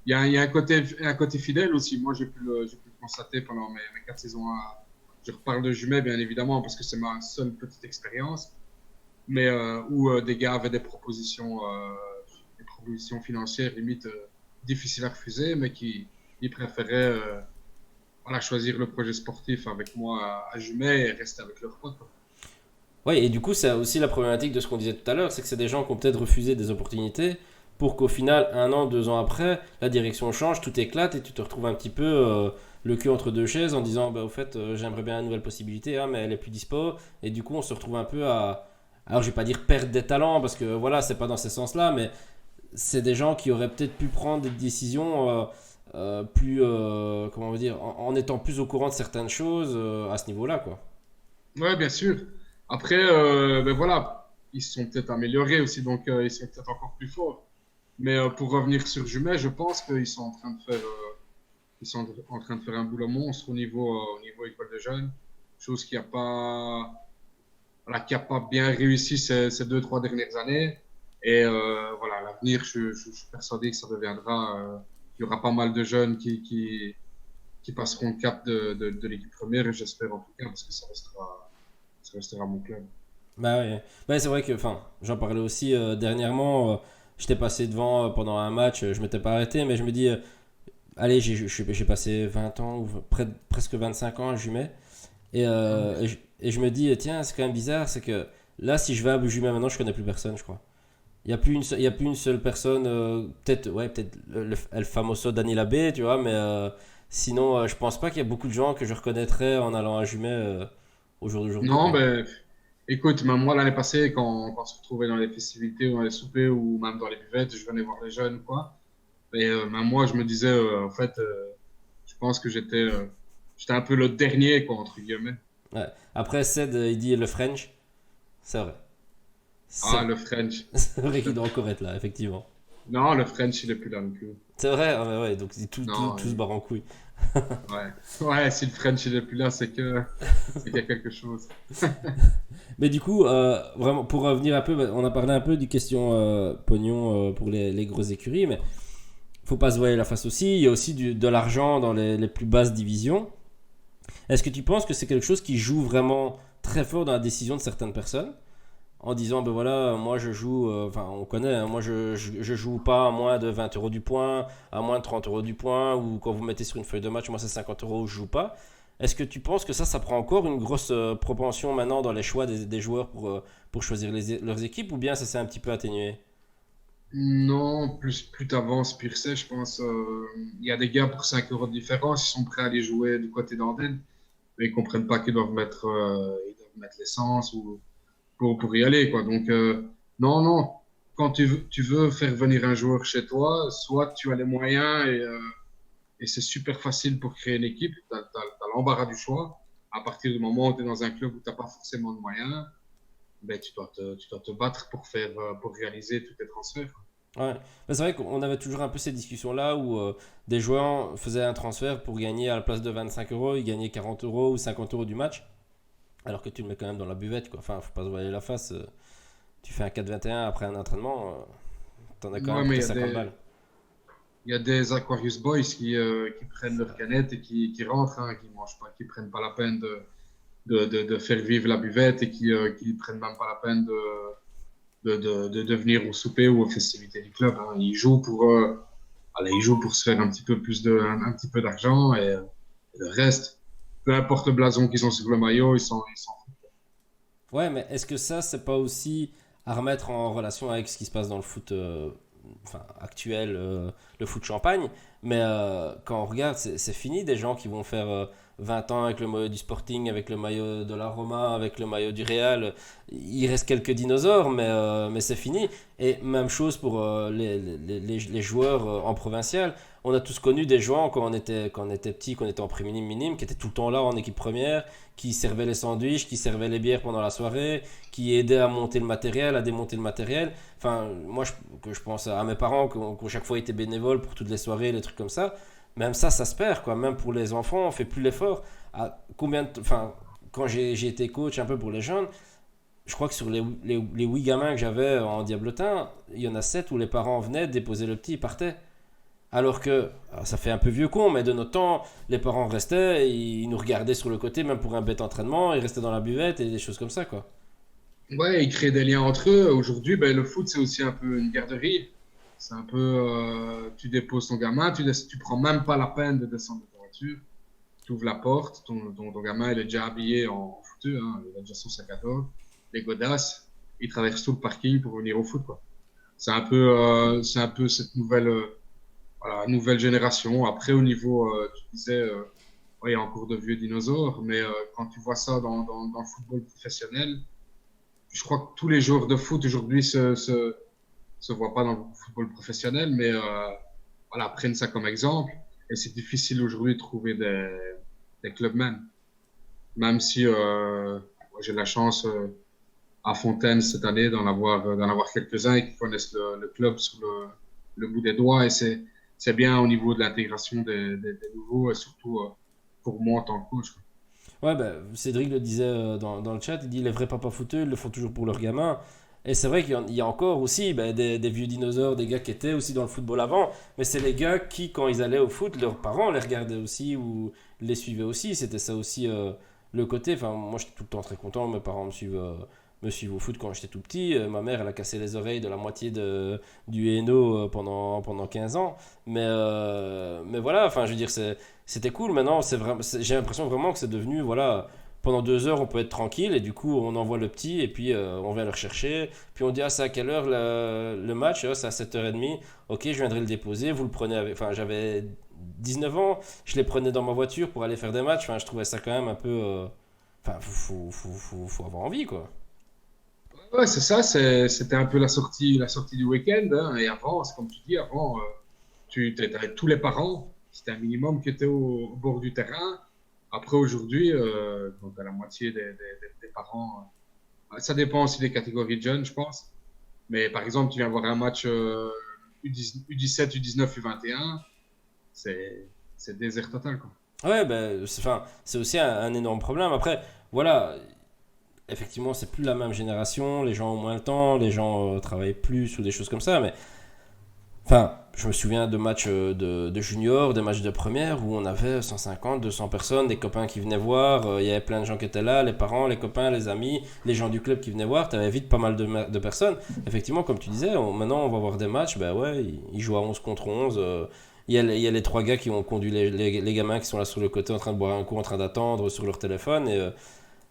il y a un côté fidèle aussi. Moi, j'ai pu le constater pendant mes 4 saisons. Je reparle de Jumet, bien évidemment, parce que c'est ma seule petite expérience. Mais où des gars avaient des propositions financières limite difficiles à refuser, mais qui ils préféraient voilà, choisir le projet sportif avec moi à Jumet et rester avec leurs potes, quoi. Ouais, et du coup, c'est aussi la problématique de ce qu'on disait tout à l'heure, c'est que c'est des gens qui ont peut-être refusé des opportunités pour qu'au final, 1 an, 2 ans après, la direction change, tout éclate et tu te retrouves un petit peu le cul entre deux chaises en disant, bah, au fait, j'aimerais bien une nouvelle possibilité, hein, mais elle est plus dispo. Et du coup, on se retrouve un peu à. Alors, je vais pas dire perdre des talents parce que voilà, c'est pas dans ce sens-là, mais c'est des gens qui auraient peut-être pu prendre des décisions plus. Comment on va dire, en étant plus au courant de certaines choses à ce niveau-là, quoi. Ouais, bien sûr. Après, ben voilà, ils se sont peut-être améliorés aussi, donc ils sont peut-être encore plus forts. Mais pour revenir sur Jumet, je pense qu'ils sont en train de faire, un boulot monstre au niveau école de jeunes, chose qui a pas, voilà, qui a pas bien réussi ces 2, 3 dernières années. Et voilà, à l'avenir, je suis persuadé que ça deviendra, il y aura pas mal de jeunes qui passeront le cap de l'équipe première, et j'espère en tout cas, parce que ça restera mon club. Bah ouais, ouais c'est vrai que, enfin, j'en parlais aussi dernièrement. J'étais passé devant pendant un match, je m'étais pas arrêté, mais je me dis, allez, j'ai passé 20 ans, ou presque 25 ans à Jumet, Ah, et je me dis, tiens, c'est quand même bizarre, c'est que là, si je vais à Jumet maintenant, je connais plus personne, je crois. Il y a plus une seule personne, peut-être, ouais, peut-être El Famoso Dani Labbé, tu vois, mais sinon, je pense pas qu'il y a beaucoup de gens que je reconnaîtrais en allant à Jumet au jour d'aujourd'hui, Non, quoi. ben, écoute, même moi, l'année passée, quand on se retrouvait dans les festivités ou dans les soupers ou même dans les buvettes, je venais voir les jeunes ou quoi. Et même moi, je me disais, en fait, je pense que j'étais un peu le dernier, quoi, entre guillemets. Ouais. Après, Ced, il dit le French, c'est vrai. C'est Ah, le French. c'est vrai qu'il doit encore être là, effectivement. Non, le French, il est plus là non plus. C'est vrai, ah ouais, ouais, donc Non, tout se barre en couille. ouais. Ouais, si le French, il est plus là, c'est qu'il y a quelque chose. Mais du coup, vraiment, pour revenir un peu, on a parlé un peu du question pognon pour les grosses écuries, mais faut pas se voiler la face aussi. Il y a aussi de l'argent dans les plus basses divisions. Est-ce que tu penses que c'est quelque chose qui joue vraiment très fort dans la décision de certaines personnes en disant, ben voilà, moi je joue, enfin on connaît, hein, moi je joue pas à moins de 20 euros du point, à moins de 30 euros du point, ou quand vous mettez sur une feuille de match, moi c'est 50 euros, je joue pas. Est-ce que tu penses que ça prend encore une grosse propension maintenant dans les choix des joueurs pour choisir leurs équipes, ou bien ça s'est un petit peu atténué? Non, plus t'avances, pire c'est, je pense. Il y a des gars pour 5 euros de différence, ils sont prêts à aller jouer du côté d'Andenne, mais ils comprennent pas qu'ils doivent mettre l'essence ou pour y aller, quoi. Donc, non, non. Quand tu veux faire venir un joueur chez toi, soit tu as les moyens et c'est super facile pour créer une équipe, tu as l'embarras du choix. À partir du moment où tu es dans un club où tu n'as pas forcément de moyens, ben, tu dois te battre pour réaliser tous tes transferts. Ouais. Mais c'est vrai qu'on avait toujours un peu ces discussions-là où des joueurs faisaient un transfert pour gagner à la place de 25 euros, ils gagnaient 40 euros ou 50 euros du match, alors que tu le mets quand même dans la buvette, quoi. Enfin, faut pas se voiler la face. Tu fais un 4-21 après un entraînement, t'en as quand même Ouais, pour mais tes 50 balles. il y a des Aquarius Boys qui prennent leur canette et qui rentrent, hein, qui mangent pas, qui prennent pas la peine de faire vivre la buvette et qui prennent même pas la peine de venir au souper ou aux festivités du club, hein. Ils jouent pour se faire un petit peu un petit peu d'argent et le reste, peu importe le blason qu'ils ont sur le maillot, ils s'en foutent. Ouais, mais est-ce que ça, c'est pas aussi à remettre en relation avec ce qui se passe dans le foot enfin, actuel, le foot champagne? Mais quand on regarde, c'est fini des gens qui vont faire 20 ans avec le maillot du Sporting, avec le maillot de la Roma, avec le maillot du Real. Il reste quelques dinosaures, mais c'est fini. Et même chose pour les joueurs en provincial. On a tous connu des joueurs quand on était petit, quand on était en préminim, minime, qui étaient tout le temps là en équipe première, qui servaient les sandwichs, qui servaient les bières pendant la soirée, qui aidaient à monter le matériel, à démonter le matériel. Enfin, moi, je pense à mes parents qui ont chaque fois été bénévoles pour toutes les soirées, les trucs comme ça. Même ça se perd, quoi. Même pour les enfants, on fait plus l'effort. Enfin, quand j'ai été coach un peu pour les jeunes, je crois que sur les 8 gamins que j'avais en diablotin, il y en a 7 où les parents venaient déposer le petit, ils partaient. Alors que, ça fait un peu vieux con, mais de notre temps, les parents restaient, ils nous regardaient sur le côté, même pour un bête entraînement, ils restaient dans la buvette et des choses comme ça, quoi. Ouais, ils créent des liens entre eux. Aujourd'hui, ben, le foot, c'est aussi un peu une garderie. C'est un peu, tu déposes ton gamin, tu prends même pas la peine de descendre de ta voiture. Tu ouvres la porte, ton gamin, il est déjà habillé en footeux, hein, il a déjà son sac à dos, les godasses, il traverse tout le parking pour venir au foot, quoi. C'est un peu cette voilà, nouvelle génération. Après, au niveau, tu disais, ouais, il y a encore de vieux dinosaures, mais quand tu vois ça dans le football professionnel, je crois que tous les joueurs de foot aujourd'hui se voient pas dans le football professionnel, mais voilà, prennent ça comme exemple. Et c'est difficile aujourd'hui de trouver des clubmen. Même si moi, j'ai la chance à Fontaine cette année d'en avoir quelques-uns qui connaissent le club sur le bout des doigts. Et c'est bien au niveau de l'intégration des nouveaux et surtout pour moi en tant que coach, quoi. Ouais, bah, Cédric le disait dans le chat, il dit les vrais papas footeux, ils le font toujours pour leurs gamins. Et c'est vrai qu'il y a encore aussi bah, des vieux dinosaures, des gars qui étaient aussi dans le football avant, mais c'est les gars qui, quand ils allaient au foot, leurs parents les regardaient aussi ou les suivaient aussi. C'était ça aussi le côté. Enfin, moi, j'étais tout le temps très content. Mes parents me suivent au foot quand j'étais tout petit. Ma mère, elle a cassé les oreilles de la moitié du Hainaut pendant 15 ans. Mais voilà, enfin, je veux dire, c'était cool. Maintenant, j'ai l'impression vraiment que c'est devenu, voilà, pendant 2 heures, on peut être tranquille et du coup, on envoie le petit et puis on vient le rechercher. Puis on dit, ah, c'est à quelle heure le match? Ah, c'est à 7h30. Ok, je viendrai le déposer. Vous le prenez avec. Enfin, j'avais 19 ans, je les prenais dans ma voiture pour aller faire des matchs. Enfin, je trouvais ça quand même un peu. Enfin, faut avoir envie, quoi. Ouais, c'est ça, c'était un peu la sortie du week-end, hein. Et avant, c'est comme tu dis, avant, tu avais tous les parents, c'était un minimum qui étaient au bord du terrain. Après, aujourd'hui, donc à la moitié des parents, ça dépend aussi des catégories de jeunes, je pense. Mais par exemple, tu viens voir un match U10 U17, U19, U21, c'est désert total, quoi. Ouais, ben, enfin, c'est aussi un énorme problème. Après, voilà, effectivement, c'est plus la même génération, les gens ont moins le temps, les gens travaillent plus ou des choses comme ça, mais enfin, je me souviens de matchs de junior, des matchs de première où on avait 150, 200 personnes, des copains qui venaient voir, il y avait plein de gens qui étaient là, les parents, les copains, les amis, les gens du club qui venaient voir, tu avais vite pas mal de personnes. Effectivement, comme tu disais, maintenant on va voir des matchs, ben ouais, ils jouent à 11 contre 11. Il y a les trois gars qui ont conduit les gamins qui sont là sur le côté en train de boire un coup, en train d'attendre sur leur téléphone. Et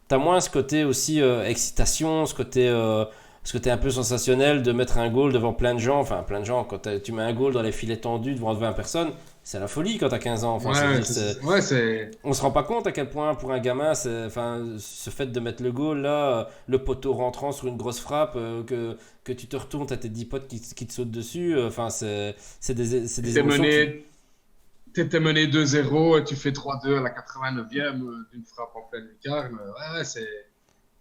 t'as moins ce côté aussi excitation, ce côté un peu sensationnel de mettre un goal devant plein de gens. Enfin, plein de gens, quand tu mets un goal dans les filets tendus devant 20 personnes, c'est la folie quand t'as 15 ans. Enfin, Ouais, c'est. on se rend pas compte à quel point pour un gamin, enfin, ce fait de mettre le goal là, le poteau rentrant sur une grosse frappe, que tu te retournes, t'as tes 10 potes qui te sautent dessus. Enfin, c'est des T'étais émotions mené, t'étais mené 2-0 et tu fais 3-2 à la 89e d'une frappe en pleine lucarne. Ouais,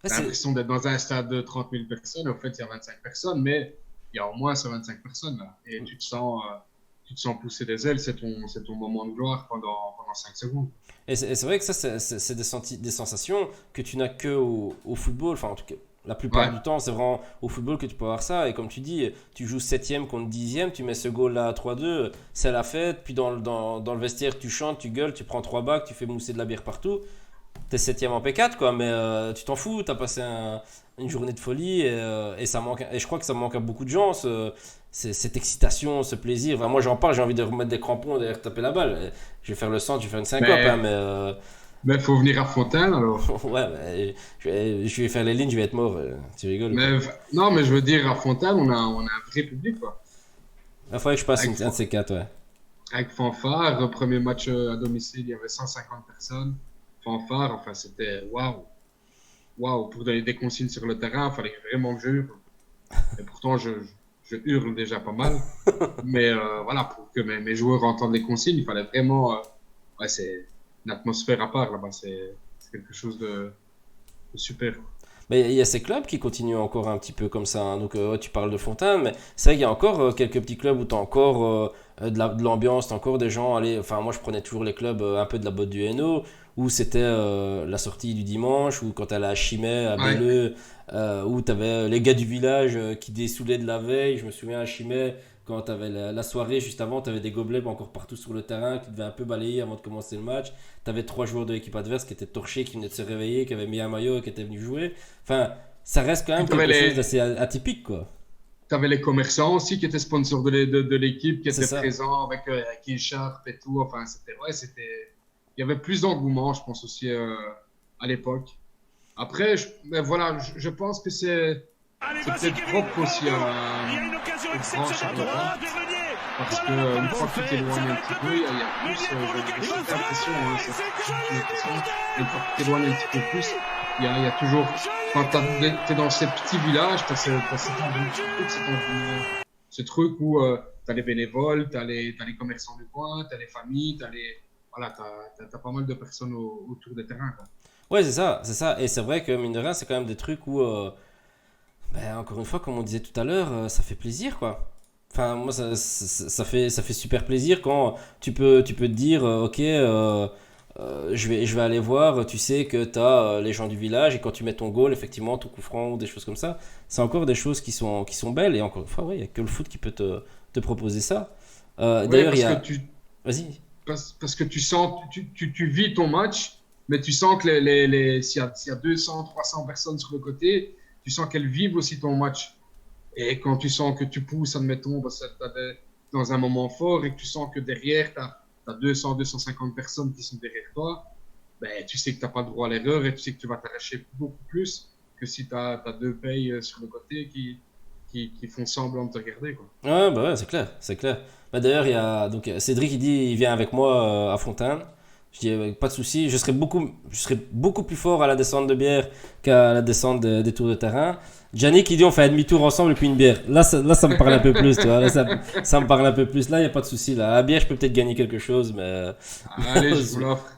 Ouais, t'as l'impression d'être dans un stade de 30 000 personnes. Au fait, il y a 25 personnes, mais il y a au moins ces 25 personnes là. Et tu te sens pousser des ailes. C'est ton moment de gloire pendant 5 secondes. Et c'est vrai que ça, c'est des sensations que tu n'as que au football. Enfin, en tout cas, la plupart Ouais, du temps, c'est vraiment au football que tu peux avoir ça. Et comme tu dis, tu joues septième contre dixième, tu mets ce goal-là à 3-2, c'est la fête. Puis dans le vestiaire, tu chantes, tu gueules, tu prends 3 bacs, tu fais mousser de la bière partout. T'es septième en P4, quoi, mais tu t'en fous, t'as passé une journée de folie et ça manque, et je crois que ça manque à beaucoup de gens, cette excitation, ce plaisir. Enfin, moi, j'en parle, j'ai envie de remettre des crampons derrière taper la balle. Je vais faire le centre, je vais faire une syncope, hein, mais mais il faut venir à Fontaine alors. ouais, mais je vais faire les lignes, je vais être mort. Tu rigoles ou quoi? Non, mais je veux dire, à Fontaine, on a un vrai public, quoi. Il faudrait que je passe Avec, un de ces quatre, ouais. avec Fanfare, le premier match à domicile, il y avait 150 personnes. Fanfare, enfin, c'était waouh. Waouh, pour donner des consignes sur le terrain, il fallait vraiment que je hurle. Et pourtant, je hurle déjà pas mal. Mais voilà, pour que mes joueurs entendent les consignes, il fallait vraiment. Ouais, c'est une atmosphère à part là-bas. C'est quelque chose de super. Mais il y a ces clubs qui continuent encore un petit peu comme ça, hein. Donc, ouais, tu parles de Fontaine, mais c'est vrai qu'il y a encore quelques petits clubs où tu as encore de l'ambiance, tu as encore des gens. Allez, enfin, moi, je prenais toujours les clubs un peu de la botte du Hainaut, où c'était la sortie du dimanche, ou quand tu allais à Chimay, à Ouais. Belleux, où tu avais les gars du village qui dessoulaient de la veille. Je me souviens à Chimay, quand tu avais la soirée juste avant, tu avais des gobelets encore partout sur le terrain qui devaient un peu balayer avant de commencer le match. Tu avais 3 joueurs de l'équipe adverse qui étaient torchés, qui venaient de se réveiller, qui avaient mis un maillot, qui étaient venus jouer. Enfin, ça reste quand Puis même quelque chose d'assez atypique, quoi. t'avais les commerçants aussi qui étaient sponsors de l'équipe, qui C'est étaient ça. présents avec écharpe et tout. Enfin, il y avait plus d'engouement, je pense aussi à l'époque. Après, mais voilà, je pense que Allez, c'est vas-y peut-être Kevin, propre aussi il y a une occasion au grand exceptionnelle pour championnat. Bernier. Parce Voilà que le une ballon fois que tu fait, ça t'éloignes va un être petit le peu, but. il y a plus, Meunier pour le j'ai qualifier. cette impression, hein, j'ai C'est l'impression, extraordinaire. une fois que tu t'éloignes un petit peu plus, il y a toujours, quand Joli. tu es dans ces petits villages, tu as, cet engouement, ce truc où tu as les bénévoles, tu as les commerçants du coin, tu as les familles, voilà, t'as pas mal de personnes autour des terrains, quoi. Ouais, c'est ça, c'est ça. Et c'est vrai que, mine de rien, c'est quand même des trucs où, ben, encore une fois, comme on disait tout à l'heure, ça fait plaisir, quoi. Enfin, moi, ça fait super plaisir quand tu peux te dire, ok, je vais aller voir, tu sais que tu as les gens du village, et quand tu mets ton goal, effectivement, ton coup franc, ou des choses comme ça, c'est encore des choses qui sont belles, et encore une fois, ouais, il n'y a que le foot qui peut te proposer ça. Oui, D'ailleurs, il y a. Vas-y. parce que tu sens, tu vis ton match, mais tu sens que s'il y a 200, 300 personnes sur le côté, tu sens qu'elles vivent aussi ton match. Et quand tu sens que tu pousses, admettons, dans un moment fort et que tu sens que derrière, tu as 200, 250 personnes qui sont derrière toi, ben, tu sais que tu n'as pas le droit à l'erreur et tu sais que tu vas t'arracher beaucoup plus que si tu as deux payes sur le côté qui font semblant de te regarder, quoi. Ouais, bah ouais, c'est clair, c'est clair. Bah d'ailleurs, il y a donc Cédric, il dit, il vient avec moi à Fontaine. Je dis, pas de souci, je serai beaucoup plus fort à la descente de bière qu'à la descente des tours de terrain. Gianni qui dit, on fait un demi-tour ensemble et puis une bière. Là, ça me parle un peu plus, tu vois. Là, ça me parle un peu plus. Là, il n'y a pas de souci. Là, à la bière, je peux peut-être gagner quelque chose, mais Allez, je vous l'offre.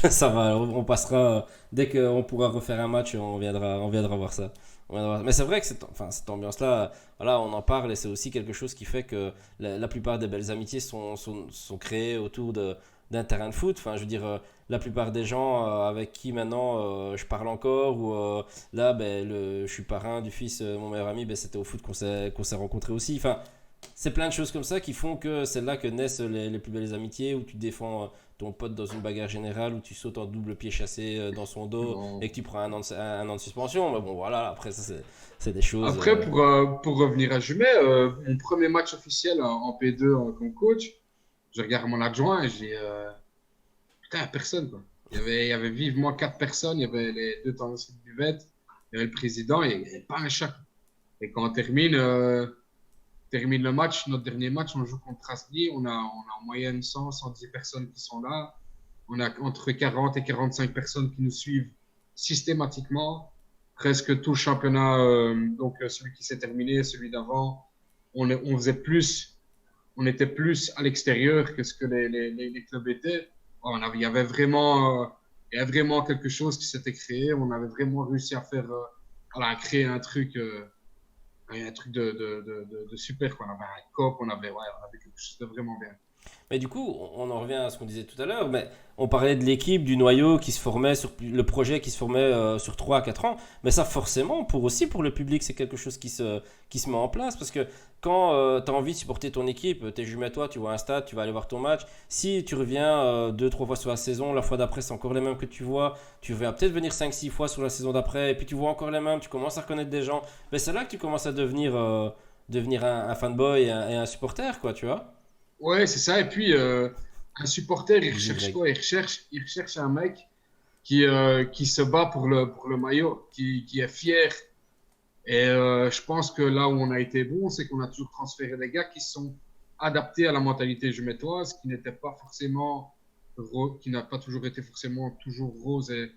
ça va. On passera, dès qu'on pourra refaire un match, on viendra voir ça. Mais c'est vrai que cette ambiance-là, voilà, on en parle et c'est aussi quelque chose qui fait que la plupart des belles amitiés sont créées autour d'un terrain de foot. Enfin, je veux dire, la plupart des gens avec qui maintenant je parle encore, ou là, ben, je suis parrain du fils de mon meilleur ami, ben, c'était au foot qu'on s'est rencontrés aussi. Enfin, c'est plein de choses comme ça qui font que c'est là que naissent les plus belles amitiés, où tu défends ton pote dans une bagarre générale, où tu sautes en double pied chassé dans son dos Non. et que tu prends un an de suspension. Mais bon, voilà, après, ça, c'est des choses. Après, pour revenir à Jumet, mon premier match officiel en P2 comme coach, je regarde mon adjoint et je dis putain, personne, quoi. Il y avait vivement 4 personnes, il y avait les 2 tendanciers de buvette, il y avait le président et il n'y avait pas un chat. Et quand on termine le match, notre dernier match, on joue contre Strasbourg, on a en moyenne 110 personnes qui sont là. On a entre 40 et 45 personnes qui nous suivent systématiquement. Presque tout le championnat, donc celui qui s'est terminé, celui d'avant, on faisait plus, on était plus à l'extérieur que ce que les clubs étaient. Il y avait vraiment quelque chose qui s'était créé. On avait vraiment réussi à faire, voilà, à créer un truc de super, quoi. On avait un cop, on avait quelque chose de vraiment bien. Mais du coup, on en revient à ce qu'on disait tout à l'heure, mais on parlait de l'équipe, du noyau qui se formait, le projet qui se formait sur 3 à 4 ans, mais ça forcément, aussi pour le public, c'est quelque chose qui se met en place, parce que quand tu as envie de supporter ton équipe, t'es jumelé-toi, tu vois un stade, tu vas aller voir ton match, si tu reviens 2, 3 fois sur la saison, la fois d'après c'est encore les mêmes que tu vas peut-être venir 5, 6 fois sur la saison d'après, et puis tu vois encore les mêmes, tu commences à reconnaître des gens, mais c'est là que tu commences à devenir un fanboy et un supporter, quoi, tu vois. Ouais, c'est ça. Et puis, un supporter, il recherche Y. quoi? Il recherche un mec qui se bat pour le maillot, qui est fier. Et je pense que là où on a été bon, c'est qu'on a toujours transféré des gars qui sont adaptés à la mentalité jumettoise, qui n'était pas forcément qui n'a pas toujours été forcément toujours rose et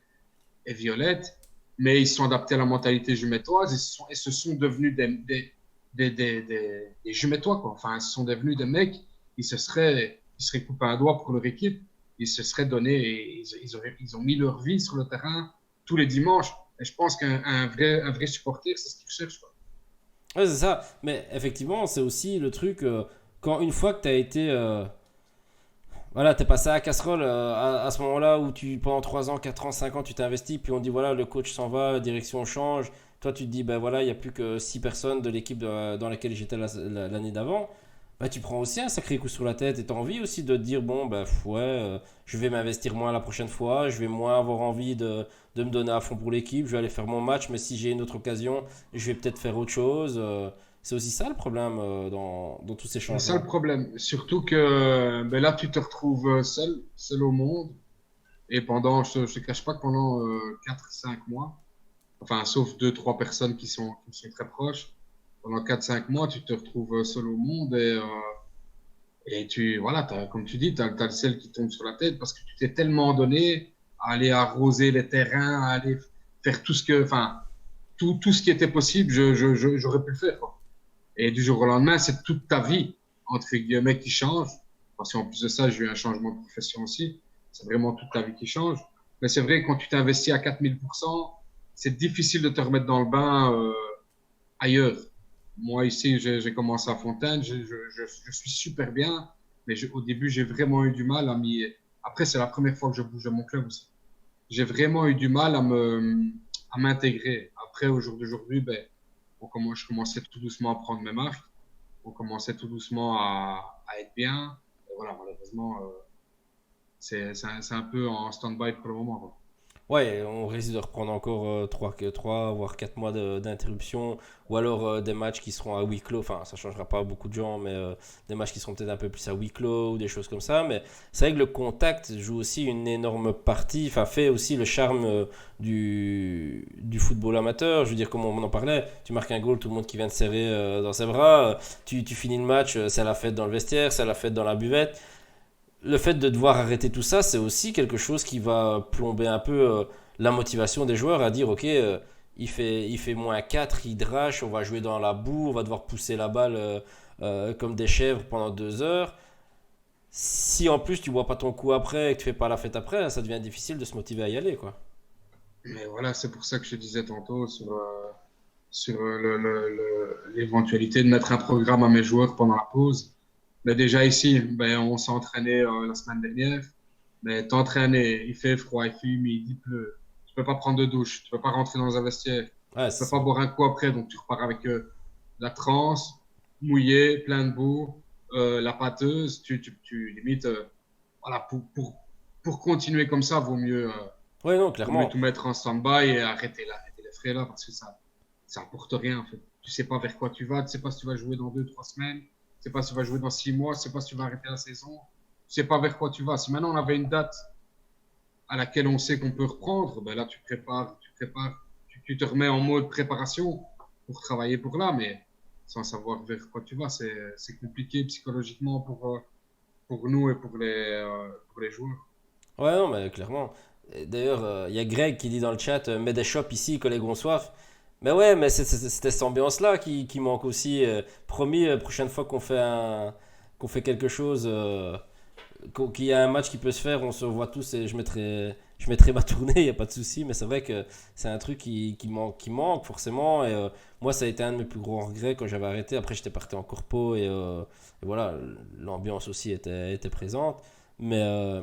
violette, mais ils sont adaptés à la mentalité jumettoise et se sont devenus des jumettois, quoi. Enfin, ils sont devenus des mecs ils seraient coupés un doigt pour leur équipe, ils se seraient donné, ils ont mis leur vie sur le terrain tous les dimanches. Et je pense un vrai supporter, c'est ce qu'il cherche, quoi. Ouais, c'est ça. Mais effectivement, c'est aussi le truc, quand une fois que tu as été. Voilà, t'es passé à la casserole à ce moment-là où pendant 3 ans, 4 ans, 5 ans, tu t'es investi, puis on dit voilà, le coach s'en va, la direction change. Toi, tu te dis, ben voilà, il n'y a plus que 6 personnes de l'équipe dans laquelle j'étais l'année d'avant. Bah, tu prends aussi un sacré coup sur la tête et tu as envie aussi de te dire, bon, bah, ouais, je vais m'investir moins la prochaine fois, je vais moins avoir envie de me donner à fond pour l'équipe, je vais aller faire mon match, mais si j'ai une autre occasion, je vais peut-être faire autre chose. C'est aussi ça le problème dans tous ces C'est ça le changements. problème. Surtout que ben là, tu te retrouves seul au monde. Et je te cache pas que pendant 4-5 mois, enfin, sauf 2, 3 personnes qui sont très proches, pendant 4, 5 mois, tu te retrouves seul au monde et voilà, comme tu dis, tu as le ciel qui tombe sur la tête parce que tu t'es tellement donné à aller arroser les terrains, à aller faire enfin, tout ce qui était possible, j'aurais pu le faire, quoi. Et du jour au lendemain, c'est toute ta vie, entre guillemets, qui change. Parce qu'en plus de ça, j'ai eu un changement de profession aussi. C'est vraiment toute ta vie qui change. Mais c'est vrai, quand tu t'investis à 4000%, c'est difficile de te remettre dans le bain ailleurs. Moi, ici, j'ai commencé à Fontaine, je suis super bien, mais au début, j'ai vraiment eu du mal à m'y. Après, c'est la première fois que je bouge de mon club aussi. J'ai vraiment eu du mal à m'intégrer. Après, au jour d'aujourd'hui, ben, je commençais tout doucement à prendre mes marques, on commençait tout doucement à être bien. Et voilà, malheureusement, c'est un peu en stand-by pour le moment, quoi. Ouais, on risque de reprendre encore 3 voire 4 mois d'interruption, ou alors des matchs qui seront à huis clos, enfin ça changera pas beaucoup de gens, mais des matchs qui seront peut-être un peu plus à huis clos, ou des choses comme ça, mais c'est vrai que le contact joue aussi une énorme partie, enfin fait aussi le charme du football amateur, je veux dire comme on en parlait, tu marques un goal, tout le monde qui vient te serrer dans ses bras, tu finis le match, c'est la fête dans le vestiaire, c'est la fête dans la buvette, le fait de devoir arrêter tout ça, c'est aussi quelque chose qui va plomber un peu la motivation des joueurs à dire ok, il fait -4, il drache, on va jouer dans la boue, on va devoir pousser la balle comme des chèvres pendant 2 heures. Si en plus tu vois pas ton coup après et que tu fais pas la fête après, ça devient difficile de se motiver à y aller quoi. Mais voilà, c'est pour ça que je disais tantôt sur l'éventualité de mettre un programme à mes joueurs pendant la pause. Mais déjà ici, ben, on s'est entraîné la semaine dernière. Mais t'entraîner, il fait froid, il fait humide, il pleut. Tu peux pas prendre de douche, tu peux pas rentrer dans un vestiaire, Ouais, tu peux c'est pas ça. boire un coup après, donc tu repars avec la transe, mouillé, plein de boue, la pâteuse. Limite, voilà, pour continuer comme ça, Ouais, non, vaut mieux clairement. tout mettre en stand-by et arrêter les frais là parce que ça apporte rien en fait. Tu sais pas vers quoi tu vas, tu sais pas si tu vas jouer dans 2, 3 semaines, tu sais pas si tu vas jouer dans 6 mois, tu sais pas si tu vas arrêter la saison, tu sais pas vers quoi tu vas. Si maintenant on avait une date à laquelle on sait qu'on peut reprendre, ben là tu te remets en mode préparation pour travailler pour là, mais sans savoir vers quoi tu vas, c'est compliqué psychologiquement pour nous et pour les joueurs. Ouais, non, mais clairement. Et d'ailleurs, il y a Greg qui dit dans le chat, mets des shops ici, collègues ont soif. Mais ouais, mais c'était cette ambiance-là qui manque aussi. Promis, prochaine fois qu'on fait quelque chose, qu'il y a un match qui peut se faire, on se revoit tous et je mettrai ma tournée, il n'y a pas de souci. Mais c'est vrai que c'est un truc qui manque forcément. Et moi, ça a été un de mes plus gros regrets quand j'avais arrêté. Après, j'étais parti en corpo et voilà, l'ambiance aussi était présente. Mais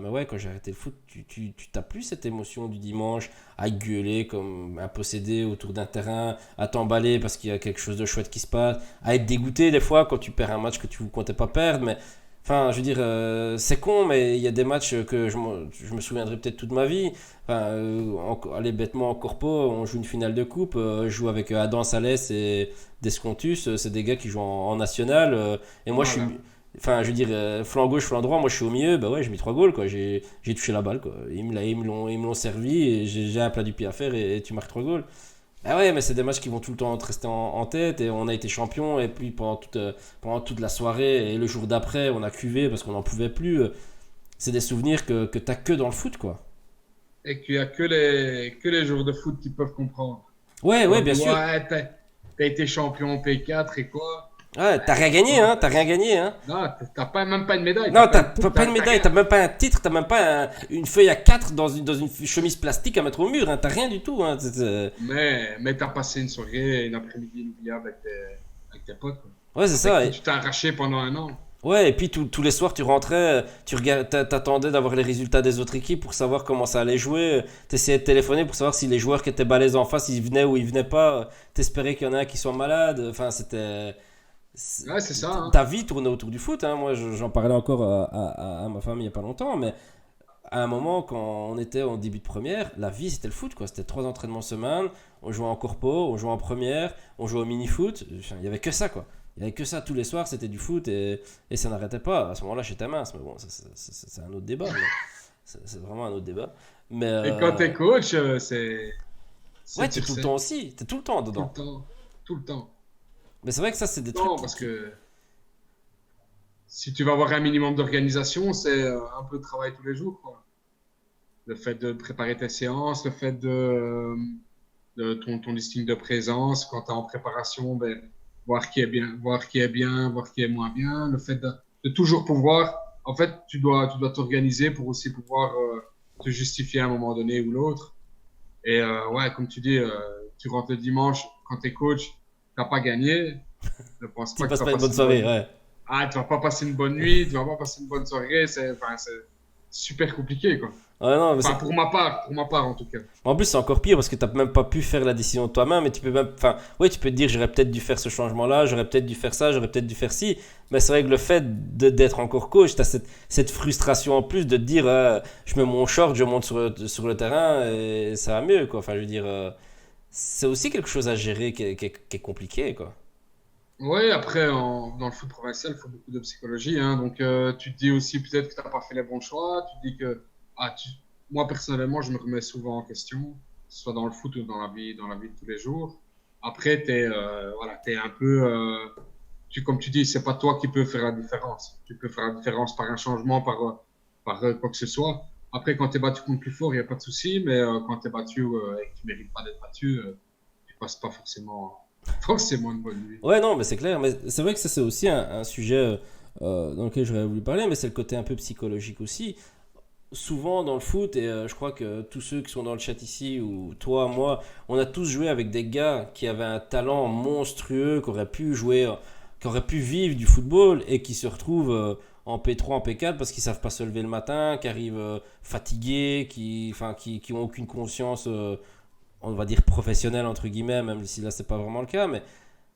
ouais, quand j'ai arrêté le foot, tu t'as plus cette émotion du dimanche à gueuler comme un possédé autour d'un terrain, à t'emballer parce qu'il y a quelque chose de chouette qui se passe, à être dégoûté des fois quand tu perds un match que tu ne comptais pas perdre. Mais enfin, je veux dire, c'est con, mais il y a des matchs que je me souviendrai peut-être toute ma vie. Enfin, allez, bêtement en corpo, on joue une finale de coupe, je joue avec Adam Salès et Descontus, c'est des gars qui jouent en national, et moi je suis. Voilà. Enfin, je veux dire, flanc gauche, flanc droit, moi je suis au milieu, bah ouais, j'ai mis 3 goals, quoi. J'ai touché la balle, quoi. Ils me l'ont servi, et j'ai un plat du pied à faire, et tu marques 3 goals. Ah ouais, mais c'est des matchs qui vont tout le temps te rester en tête, et on a été champion, et puis pendant toute la soirée, et le jour d'après, on a cuvé parce qu'on n'en pouvait plus. C'est des souvenirs que t'as que dans le foot, quoi. Et qu'il n'y a que les joueurs de foot qui peuvent comprendre. Ouais, On ouais, dit, bien sûr. ouais, t'as été champion P4 et quoi? Ouais, t'as rien Et gagné, quoi? hein, t'as rien gagné, hein. Non, t'as pas, même pas une médaille, t'as Non, pas t'as une coupe, pas une t'as médaille, rien. t'as même pas un titre, t'as même pas une feuille à 4 dans une chemise plastique à mettre au mur, hein, t'as rien du tout, hein. Mais t'as passé une soirée, une après-midi inoubliable avec tes potes, quoi. Ouais, c'est Avec ça. qui tu t'es arraché pendant un an. Ouais, et puis tous les soirs, tu rentrais, t'attendais d'avoir les résultats des autres équipes pour savoir comment ça allait jouer. T'essayais de téléphoner pour savoir si les joueurs qui étaient balèzes en face, ils venaient ou ils venaient pas. T'espérais qu'il y en a un qui soit malade. Enfin, c'est- Ouais, c'est ça, hein. Ta vie tournait autour du foot, hein. Moi, j'en parlais encore à ma femme il y a pas longtemps, mais à un moment, quand on était en début de première, la vie c'était le foot, quoi. C'était 3 entraînements semaine, on jouait en corpo, on jouait en première, on jouait au mini-foot. Enfin, il y avait que ça, quoi. Il y avait que ça tous les soirs, c'était du foot et ça n'arrêtait pas. À ce moment-là, j'étais mince, mais bon, ça, c'est un autre débat. C'est vraiment un autre débat. Mais Et quand t'es coach, c'est ouais, t'es tu tout le sais, temps aussi, t'es tout le temps tout le dedans. temps, tout le temps. Mais c'est vrai que ça, c'est des Tout le trucs temps, parce que si tu vas avoir un minimum d'organisation, c'est un peu de travail tous les jours, quoi. Le fait de préparer tes séances, le fait de ton listing de présence, quand tu es en préparation, ben, voir qui est bien, voir qui est bien, voir qui est moins bien, le fait de toujours pouvoir, en fait, tu dois t'organiser pour aussi pouvoir te justifier à un moment donné ou l'autre. Et ouais, comme tu dis, tu rentres le dimanche, quand tu es coach, tu n'as pas gagné, je pense qui pas que tu passent vas pas une bonne passer une soirée, bonne. ouais. Ah, tu vas pas passer une bonne nuit, tu vas pas passer une bonne soirée, super compliqué, quoi. Ouais, non, mais Enfin, pour ma part en tout cas. en plus, c'est encore pire parce que tu n'as même pas pu faire la décision de toi-même. Et tu peux même. Enfin, oui, tu peux te dire j'aurais peut-être dû faire ce changement-là, j'aurais peut-être dû faire ça, j'aurais peut-être dû faire ci. Mais c'est vrai que le fait d'être encore coach, tu as cette frustration en plus de te dire je mets mon short, je monte sur le terrain et ça va mieux, quoi. Enfin, je veux dire, c'est aussi quelque chose à gérer qui est compliqué, quoi. Ouais, après, dans le foot provincial, il faut beaucoup de psychologie, hein. Donc, tu te dis aussi peut-être que tu n'as pas fait les bons choix. Tu te dis que, ah, moi, personnellement, je me remets souvent en question, que ce soit dans le foot ou dans la vie de tous les jours. Après, voilà, t'es un peu, comme tu dis, c'est pas toi qui peux faire la différence. Tu peux faire la différence par un changement, par quoi que ce soit. Après, quand tu es battu contre plus fort, il n'y a pas de souci, mais quand tu es battu et que tu mérites pas d'être battu, tu passes pas forcément une bonne nuit. Ouais, non, mais c'est clair. Mais c'est vrai que ça, c'est aussi un sujet dans lequel j'aurais voulu parler, mais c'est le côté un peu psychologique aussi. Souvent dans le foot, et je crois que tous ceux qui sont dans le chat ici, ou toi, moi, on a tous joué avec des gars qui avaient un talent monstrueux, qui auraient pu jouer, qui auraient pu vivre du football et qui se retrouvent en P3, en P4 parce qu'ils savent pas se lever le matin, qui arrivent fatigués, qui ont aucune conscience, on va dire professionnelle entre guillemets, même si là c'est pas vraiment le cas, mais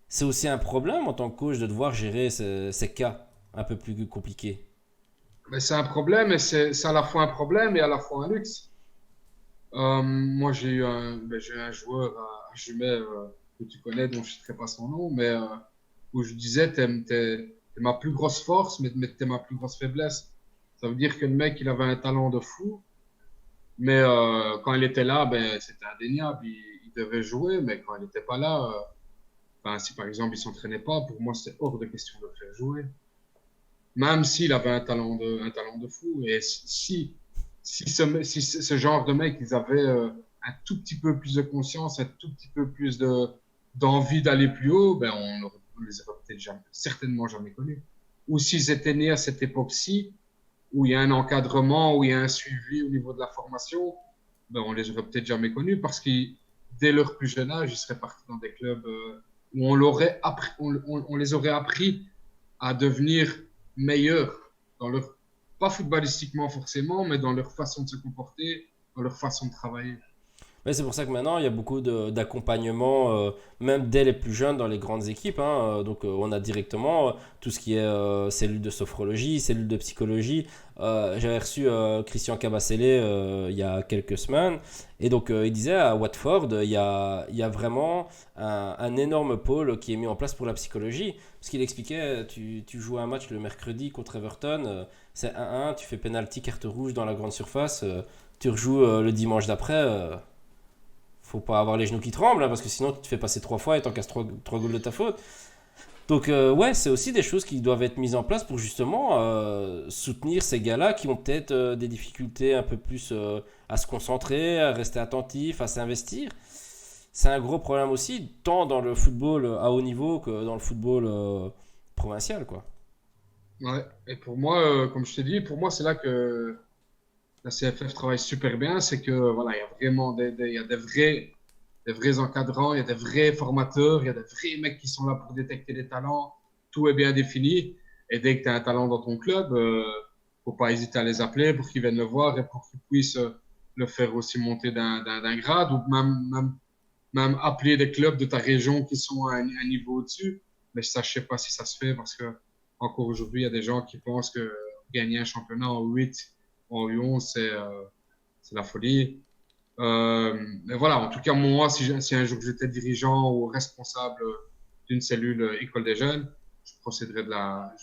c'est aussi un problème en tant que coach de devoir gérer ces cas un peu plus compliqués. Mais c'est un problème et c'est à la fois un problème et à la fois un luxe. Moi, j'ai eu un joueur à Jumet que tu connais, dont je ne citerai pas son nom, mais où je disais, t'es ma plus grosse force, mais t'es ma plus grosse faiblesse. Ça veut dire que le mec, il avait un talent de fou, mais quand il était là, ben, c'était indéniable. Il devait jouer, mais quand il n'était pas là, ben, si par exemple il s'entraînait pas, pour moi, c'était hors de question de le faire jouer. Même s'il avait un talent de fou. Et si ce genre de mec, ils avaient un tout petit peu plus de conscience, un tout petit peu plus d'envie d'aller plus haut, ben on les aurait peut-être certainement jamais connus. Ou s'ils étaient nés à cette époque-ci, où il y a un encadrement, où il y a un suivi au niveau de la formation, ben on les aurait peut-être jamais connus parce que dès leur plus jeune âge, ils seraient partis dans des clubs où on les aurait appris à devenir meilleurs dans leur, pas footballistiquement forcément, mais dans leur façon de se comporter, dans leur façon de travailler. Mais c'est pour ça que maintenant, il y a beaucoup d'accompagnement, même dès les plus jeunes dans les grandes équipes, hein. Donc, on a directement tout ce qui est cellule de sophrologie, cellule de psychologie. J'avais reçu Christian Cabasele il y a quelques semaines. Et donc, il disait à Watford, il y a vraiment un énorme pôle qui est mis en place pour la psychologie. Parce qu'il expliquait, tu joues un match le mercredi contre Everton, c'est 1-1, tu fais penalty, carte rouge dans la grande surface, tu rejoues le dimanche d'après. Faut pas avoir les genoux qui tremblent, hein, parce que sinon tu te fais passer 3 fois et t'en casses trois goals de ta faute. Donc ouais, c'est aussi des choses qui doivent être mises en place pour justement soutenir ces gars-là qui ont peut-être des difficultés un peu plus à se concentrer, à rester attentifs, à s'investir. C'est un gros problème aussi, tant dans le football à haut niveau que dans le football provincial, quoi. Ouais. Et pour moi, comme je t'ai dit, pour moi, c'est là que la CFF travaille super bien. C'est que voilà, il y a vraiment il y a des vrais encadrants, il y a des vrais formateurs, il y a des vrais mecs qui sont là pour détecter les talents. Tout est bien défini. Et dès que tu as un talent dans ton club, faut pas hésiter à les appeler pour qu'ils viennent le voir et pour qu'ils puissent le faire aussi monter d'un grade ou même appeler des clubs de ta région qui sont à un niveau au-dessus. Mais ça, je sais pas si ça se fait parce que encore aujourd'hui, il y a des gens qui pensent que gagner un championnat en 8, en U11, c'est la folie. Mais voilà, en tout cas, moi, si un jour j'étais dirigeant ou responsable d'une cellule école des jeunes, je procéderais de la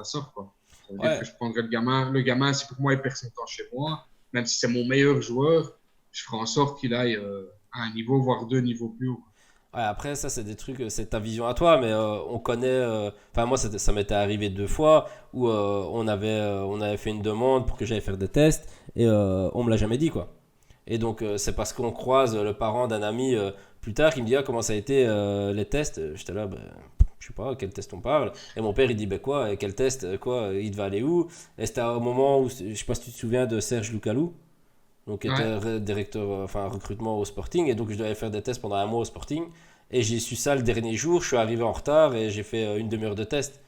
sorte, quoi. Ça veut dire Ouais, que je prendrais le gamin, si pour moi il perd son temps chez moi, même si c'est mon meilleur joueur, je ferai en sorte qu'il aille à un niveau, voire 2 niveaux plus haut. ouais, après, ça, c'est des trucs, c'est ta vision à toi, mais on connaît. Enfin, moi, ça m'était arrivé 2 fois où on avait fait une demande pour que j'aille faire des tests et on me l'a jamais dit, quoi. Et donc, c'est parce qu'on croise le parent d'un ami plus tard qui me dit ah, comment ça a été les tests. J'étais là, ben, je sais pas, quel test on parle. Et mon père, il dit ben quoi, quel test, quoi, il devait aller où. Et c'était au moment où, je sais pas si tu te souviens de Serge Loukalou, donc qui était Ouais, directeur, enfin recrutement au Sporting. Et donc, je devais faire des tests pendant un mois au Sporting. Et j'ai su ça le dernier jour, je suis arrivé en retard et j'ai fait une demi-heure de test.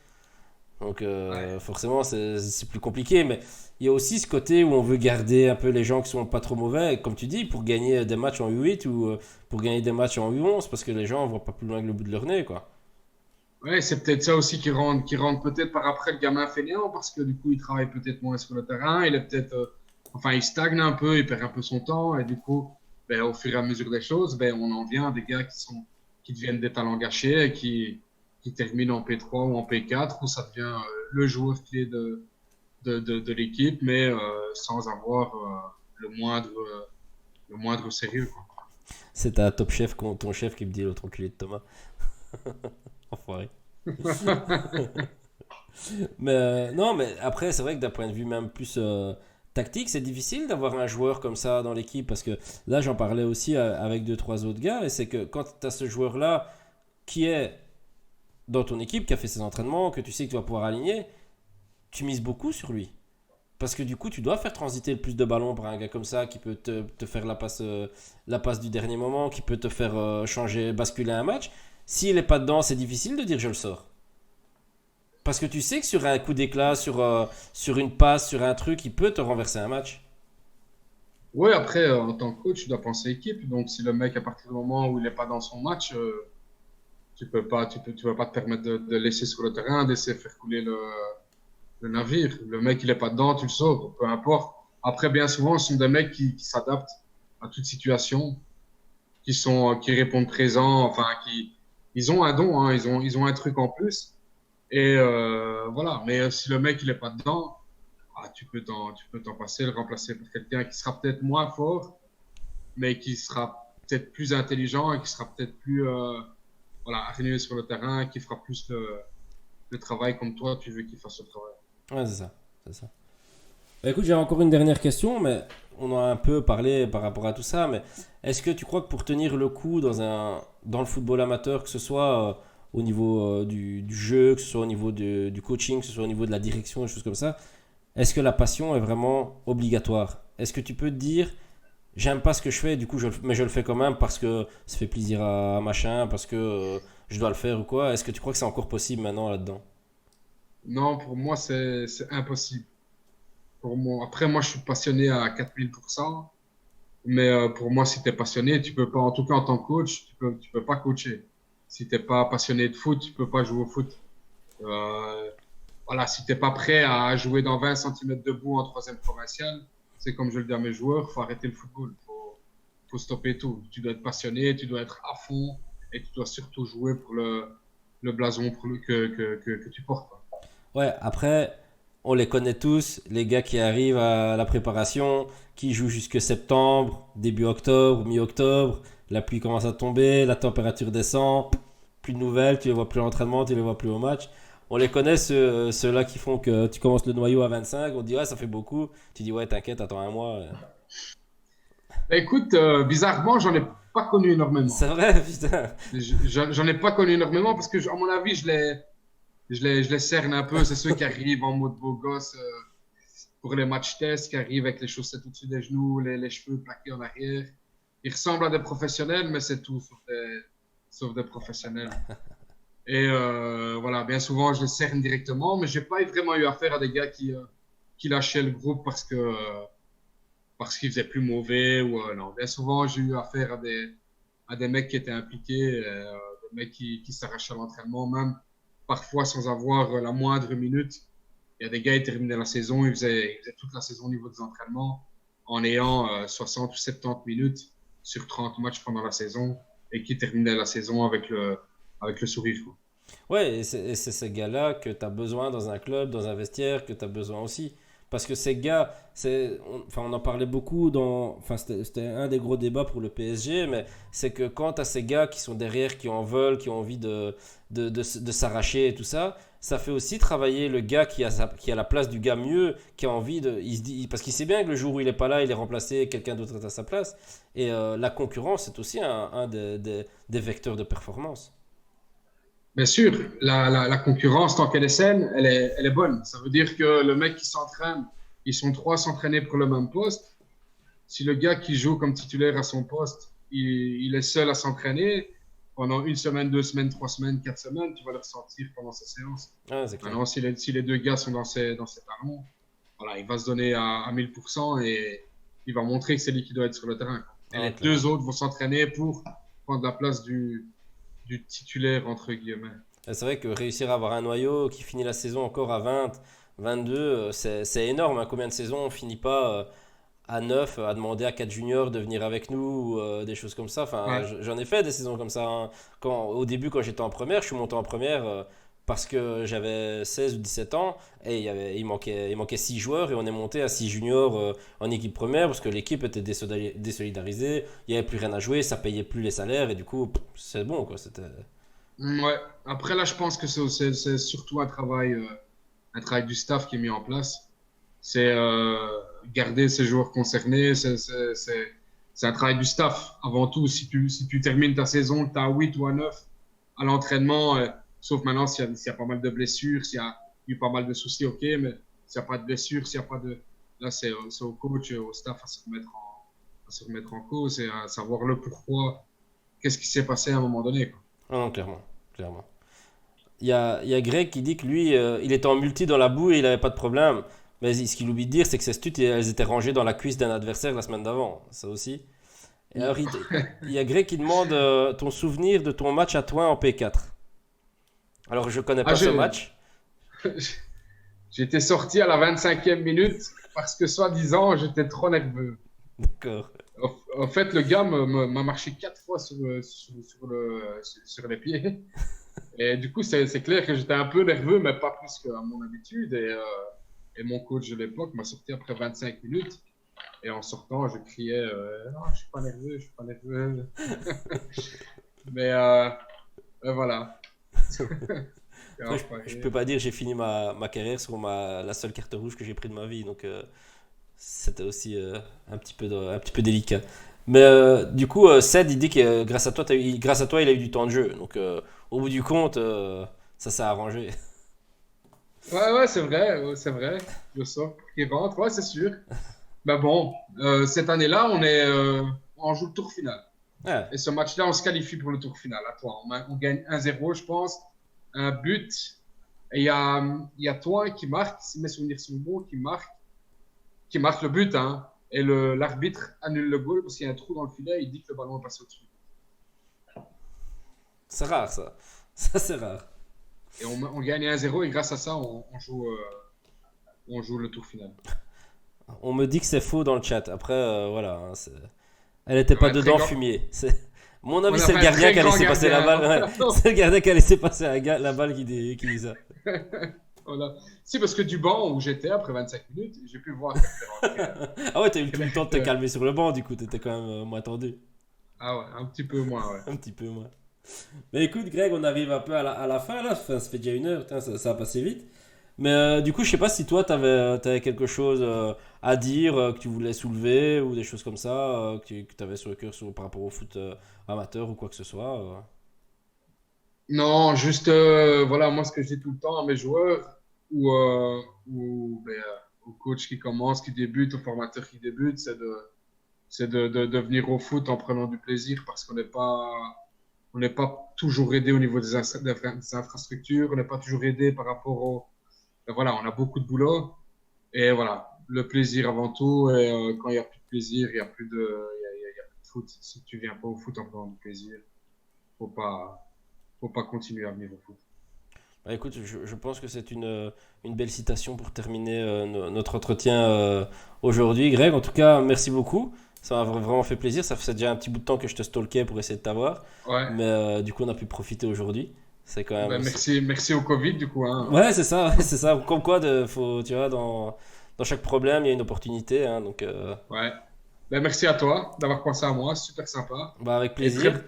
Donc Ouais. forcément, c'est plus compliqué. Mais il y a aussi ce côté où on veut garder un peu les gens qui sont pas trop mauvais, et comme tu dis, pour gagner des matchs en U8 ou pour gagner des matchs en U11, parce que les gens ne voient pas plus loin que le bout de leur nez, quoi. Ouais, c'est peut-être ça aussi qui rend peut-être par après le gamin fainéant parce que du coup, il travaille peut-être moins sur le terrain. Il est peut-être, enfin, il stagne un peu, il perd un peu son temps et du coup, ben, au fur et à mesure des choses, ben, on en vient à des gars qui deviennent des talents gâchés et qui terminent en P3 ou en P4 où ça devient le joueur clé de l'équipe, mais sans avoir le moindre sérieux, quoi. C'est ta top chef, ton chef qui me dit l'autre enculé de Thomas. Enfoiré. Mais non, mais après, c'est vrai que d'un point de vue même plus tactique, c'est difficile d'avoir un joueur comme ça dans l'équipe parce que là, j'en parlais aussi avec deux, trois autres gars et c'est que quand tu as ce joueur-là qui est dans ton équipe, qui a fait ses entraînements, que tu sais que tu vas pouvoir aligner, tu mises beaucoup sur lui. Parce que du coup, tu dois faire transiter le plus de ballons par un gars comme ça qui peut te faire la passe du dernier moment, qui peut te faire changer, basculer un match. S'il n'est pas dedans, c'est difficile de dire je le sors. Parce que tu sais que sur un coup d'éclat, sur une passe, sur un truc, il peut te renverser un match. Oui, après, en tant que coach, tu dois penser équipe. Donc, si le mec, à partir du moment où il n'est pas dans son match, tu peux pas te permettre de laisser sur le terrain, d'essayer de faire couler le navire. Le mec, il est pas dedans, tu le sauves, peu importe. Après, bien souvent, ce sont des mecs qui s'adaptent à toute situation, qui répondent présents, enfin, ils ont un don, hein, ils ont un truc en plus. Et voilà. Mais si le mec, il est pas dedans, tu peux t'en passer, le remplacer par quelqu'un qui sera peut-être moins fort, mais qui sera peut-être plus intelligent et qui sera peut-être plus, voilà, hargneux sur le terrain, qui fera plus le travail comme toi, tu veux qu'il fasse le travail. Ouais, c'est ça. C'est ça. Bah, écoute, j'ai encore une dernière question, mais on en a un peu parlé par rapport à tout ça. Mais est-ce que tu crois que pour tenir le coup dans le football amateur, que ce soit au niveau du jeu, que ce soit au niveau du coaching, que ce soit au niveau de la direction, des choses comme ça, est-ce que la passion est vraiment obligatoire? Est-ce que tu peux te dire, j'aime pas ce que je fais, du coup, mais je le fais quand même parce que ça fait plaisir à machin, parce que je dois le faire ou quoi? Est-ce que tu crois que c'est encore possible maintenant là-dedans? Non, pour moi, c'est impossible. Pour moi. Après, moi, je suis passionné à 4000%. Mais pour moi, si tu es passionné, tu peux pas, en tout cas en tant que coach, tu peux pas coacher. Si t'es pas passionné de foot, tu peux pas jouer au foot. Euh, voilà, si t'es pas prêt à jouer dans 20 centimètres debout en troisième provincial, c'est comme je le dis à mes joueurs, faut arrêter le football. Faut stopper tout. Tu dois être passionné, tu dois être à fond et tu dois surtout jouer pour le blason que tu portes, quoi. Ouais, après, on les connaît tous, les gars qui arrivent à la préparation, qui jouent jusque septembre, début octobre, mi-octobre, la pluie commence à tomber, la température descend, plus de nouvelles, tu les vois plus à l'entraînement, tu les vois plus au match. On les connaît, ceux-là qui font que tu commences le noyau à 25, on te dit ouais, ça fait beaucoup. Tu dis ouais, t'inquiète, attends un mois. Bah, écoute, bizarrement, j'en ai pas connu C'est énormément. vrai, putain. J'en ai pas connu énormément parce que, à mon avis, je les cerne un peu. C'est ceux qui arrivent en mode beau gosse pour les matchs tests, qui arrivent avec les chaussettes au-dessus des genoux, les cheveux plaqués en arrière. Ils ressemblent à des professionnels, mais c'est tout, sauf des professionnels. Et voilà, bien souvent, je les cerne directement, mais j'ai pas vraiment eu affaire à des gars qui lâchaient le groupe parce qu'ils faisaient plus mauvais. Ou, non. Bien souvent, j'ai eu affaire à des mecs qui étaient impliqués, des mecs qui s'arrachaient à l'entraînement, même parfois sans avoir la moindre minute. Il y a des gars qui terminaient la saison, ils faisaient toute la saison au niveau des entraînements en ayant 60 ou 70 minutes sur 30 matchs pendant la saison et qui terminaient la saison avec le sourire, quoi. Ouais, et c'est ces gars-là que tu as besoin dans un club, dans un vestiaire, que tu as besoin aussi. Parce que ces gars, enfin, on en parlait beaucoup enfin, c'était un des gros débats pour le PSG, mais c'est que quand tu as ces gars qui sont derrière, qui en veulent, qui ont envie de s'arracher et tout ça, ça fait aussi travailler le gars qui a la place du gars mieux, qui a envie il se dit, parce qu'il sait bien que le jour où il est pas là, il est remplacé, quelqu'un d'autre est à sa place. Et la concurrence, c'est aussi un des vecteurs de performance. Bien sûr, la concurrence, tant qu'elle est saine, elle est bonne. Ça veut dire que le mec qui s'entraîne, ils sont trois à s'entraîner pour le même poste. Si le gars qui joue comme titulaire à son poste, il est seul à s'entraîner, pendant une semaine, 2 semaines, 3 semaines, 4 semaines, tu vas le ressentir pendant ces séances. Ouais, c'est clair. Maintenant, si les deux gars sont dans ses talons, voilà, il va se donner à 1000% et il va montrer que c'est lui qui doit être sur le terrain. Et les deux autres vont s'entraîner pour prendre la place du titulaire, entre guillemets. Et c'est vrai que réussir à avoir un noyau qui finit la saison encore à 20, 22, c'est énorme. Hein. Combien de saisons on finit pas à 9 à demander à 4 juniors de venir avec nous, ou des choses comme ça. Enfin, Ouais. j'en ai fait des saisons comme ça. Hein. Au début, quand j'étais en première, je suis monté en première parce que j'avais 16 ou 17 ans et il manquait 6 joueurs et on est monté à 6 juniors en équipe première parce que l'équipe était désolidarisée, il n'y avait plus rien à jouer, ça payait plus les salaires et du coup, c'est bon quoi. C'était... Ouais. Après, là, je pense que c'est surtout un travail du staff qui est mis en place. C'est garder ces joueurs concernés. C'est un travail du staff avant tout. Si tu termines ta saison, tu as 8 ou à 9 à l'entraînement, sauf maintenant s'il y a pas mal de blessures, s'il y a eu pas mal de soucis, ok, mais s'il n'y a pas de blessures, s'il n'y a pas de. Là, c'est au coach, au staff à se remettre en cause et à savoir le pourquoi, qu'est-ce qui s'est passé à un moment donné, quoi. Ah non, clairement, clairement. Il y a Greg qui dit que lui, il était en multi dans la boue et il n'avait pas de problème. Mais ce qu'il oublie de dire, c'est que ses studs, elles étaient rangées dans la cuisse d'un adversaire la semaine d'avant. Ça aussi. Et alors, il y a Greg qui demande ton souvenir de ton match à toi en P4. Alors, je connais pas ce match. J'étais sorti à la 25e minute parce que, soi-disant, j'étais trop nerveux. D'accord. En fait, le gars m'a marché 4 fois sur les pieds. Et du coup, c'est clair que j'étais un peu nerveux, mais pas plus qu'à mon habitude. Et mon coach de l'époque m'a sorti après 25 minutes. Et en sortant, je criais non, je suis pas nerveux, je suis pas nerveux. Mais voilà. Je peux pas dire j'ai fini ma carrière sur la seule carte rouge que j'ai pris de ma vie. Donc, c'était aussi un petit peu délicat. Mais du coup, Ced, il dit que grâce à toi, il a eu du temps de jeu. Donc, au bout du compte, ça s'est arrangé. Ouais, c'est vrai, Je sors pour qu'il rentre, ouais, c'est sûr. Mais bon, cette année-là, on joue le tour final. Ouais. Et ce match-là, on se qualifie pour le tour final. Attends, on gagne 1-0, je pense. Un but. Et il y a toi qui marque, si mes souvenirs sont bons, qui marque le but. Hein. Et l'arbitre annule le goal parce qu'il y a un trou dans le filet. Il dit que le ballon est passé au-dessus. C'est rare, ça. Ça, c'est rare. Et on gagne 1-0 et grâce à ça, on joue le tour final. On me dit que c'est faux dans le chat. Après, voilà. Hein, elle était pas dedans, fumier. Mon avis, c'est le gardien qui a laissé passer la balle. Ouais. C'est le gardien qui a laissé passer la balle qui dit ça. Voilà. Si, parce que du banc où j'étais, après 25 minutes, j'ai pu voir. Ah ouais, t'as eu tout le temps de te calmer sur le banc, du coup, t'étais quand même moins tendu. Ah ouais, un petit peu moins, ouais. Un petit peu moins. Mais écoute, Greg, on arrive un peu à la fin, là. Enfin, ça fait déjà 1 heure, putain, ça a passé vite. Mais du coup, je sais pas si toi, t'avais quelque chose à dire, que tu voulais soulever, ou des choses comme ça, que t'avais sur le cœur par rapport au foot amateur ou quoi que ce soit. Non, juste, voilà, moi, ce que je dis tout le temps à mes joueurs, ou aux coachs qui commencent, qui débutent, aux formateurs qui débutent, c'est de venir au foot en prenant du plaisir parce qu'on n'est pas toujours aidé au niveau des infrastructures, on n'est pas toujours aidé par rapport voilà, on a beaucoup de boulot. Et voilà, le plaisir avant tout. Et quand il n'y a plus de plaisir, il n'y a plus de foot. Si tu ne viens pas au foot en prenant du plaisir, faut pas continuer à venir au foot. Bah, écoute, je pense que c'est une belle citation pour terminer notre entretien aujourd'hui. Greg, en tout cas, merci beaucoup. Ça m'a vraiment fait plaisir. Ça fait déjà un petit bout de temps que je te stalkais pour essayer de t'avoir. Ouais. Mais du coup, on a pu profiter aujourd'hui. C'est quand même... merci au Covid, du coup. Hein. Ouais, c'est ça. C'est ça. Comme quoi, tu vois, dans chaque problème, il y a une opportunité. Hein, donc, Ouais. Merci à toi d'avoir pensé à moi. Super sympa. Bah, avec plaisir.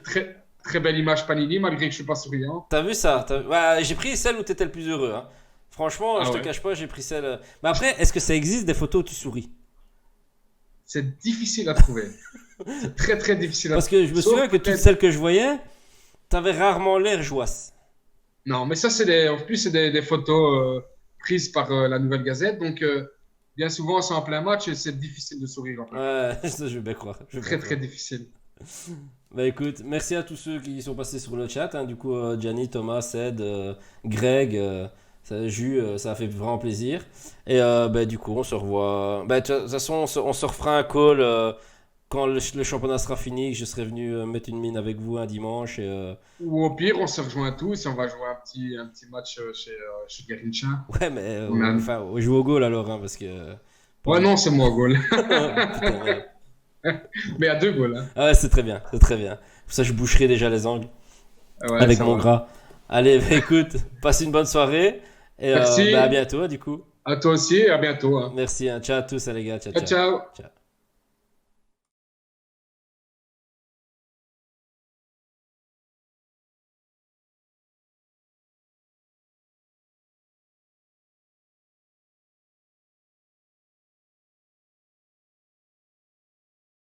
Très belle image Panini, malgré que je ne suis pas souriant. T'as vu ça? Ouais, j'ai pris celle où t'étais le plus heureux. Hein. Franchement, je te cache pas, j'ai pris celle. Mais après, est-ce que ça existe des photos où tu souris? C'est difficile à trouver. C'est très très difficile à trouver. Parce que je me souviens que toutes celles que je voyais, t'avais rarement l'air joisse. Non, mais ça, en plus, c'est des photos prises par la Nouvelle Gazette. Donc, bien souvent, c'est en plein match et c'est difficile de sourire. En fait. Ouais, ça, je vais bien croire. Très difficile. Bah écoute, merci à tous ceux qui sont passés sur le chat, hein. Du coup, Gianni, Thomas, Ced, Greg, Jus, ça a fait vraiment plaisir. Et bah, du coup, on se revoit. Bah, de toute façon, on se refera un call quand le championnat sera fini. Je serai venu mettre une mine avec vous un dimanche. Et, Ou au pire, on se rejoint tous et on va jouer un petit match chez Garincha. ouais, mais On a- enfin, on joue au goal alors, hein, parce que. Ouais, non, c'est moi, goal. Putain, merde. Mais à 2 goals. Hein. Ah ouais, c'est très bien, c'est très bien. Pour ça, je boucherai déjà les angles Ouais, avec ça mon va. gras. Allez, bah, écoute, passe une bonne soirée. Et Merci. bah, à bientôt, du coup. À toi aussi et à bientôt. Hein. Merci, hein. Ciao à tous, hein, les gars. Ciao, Ciao, ciao. ciao. Ciao.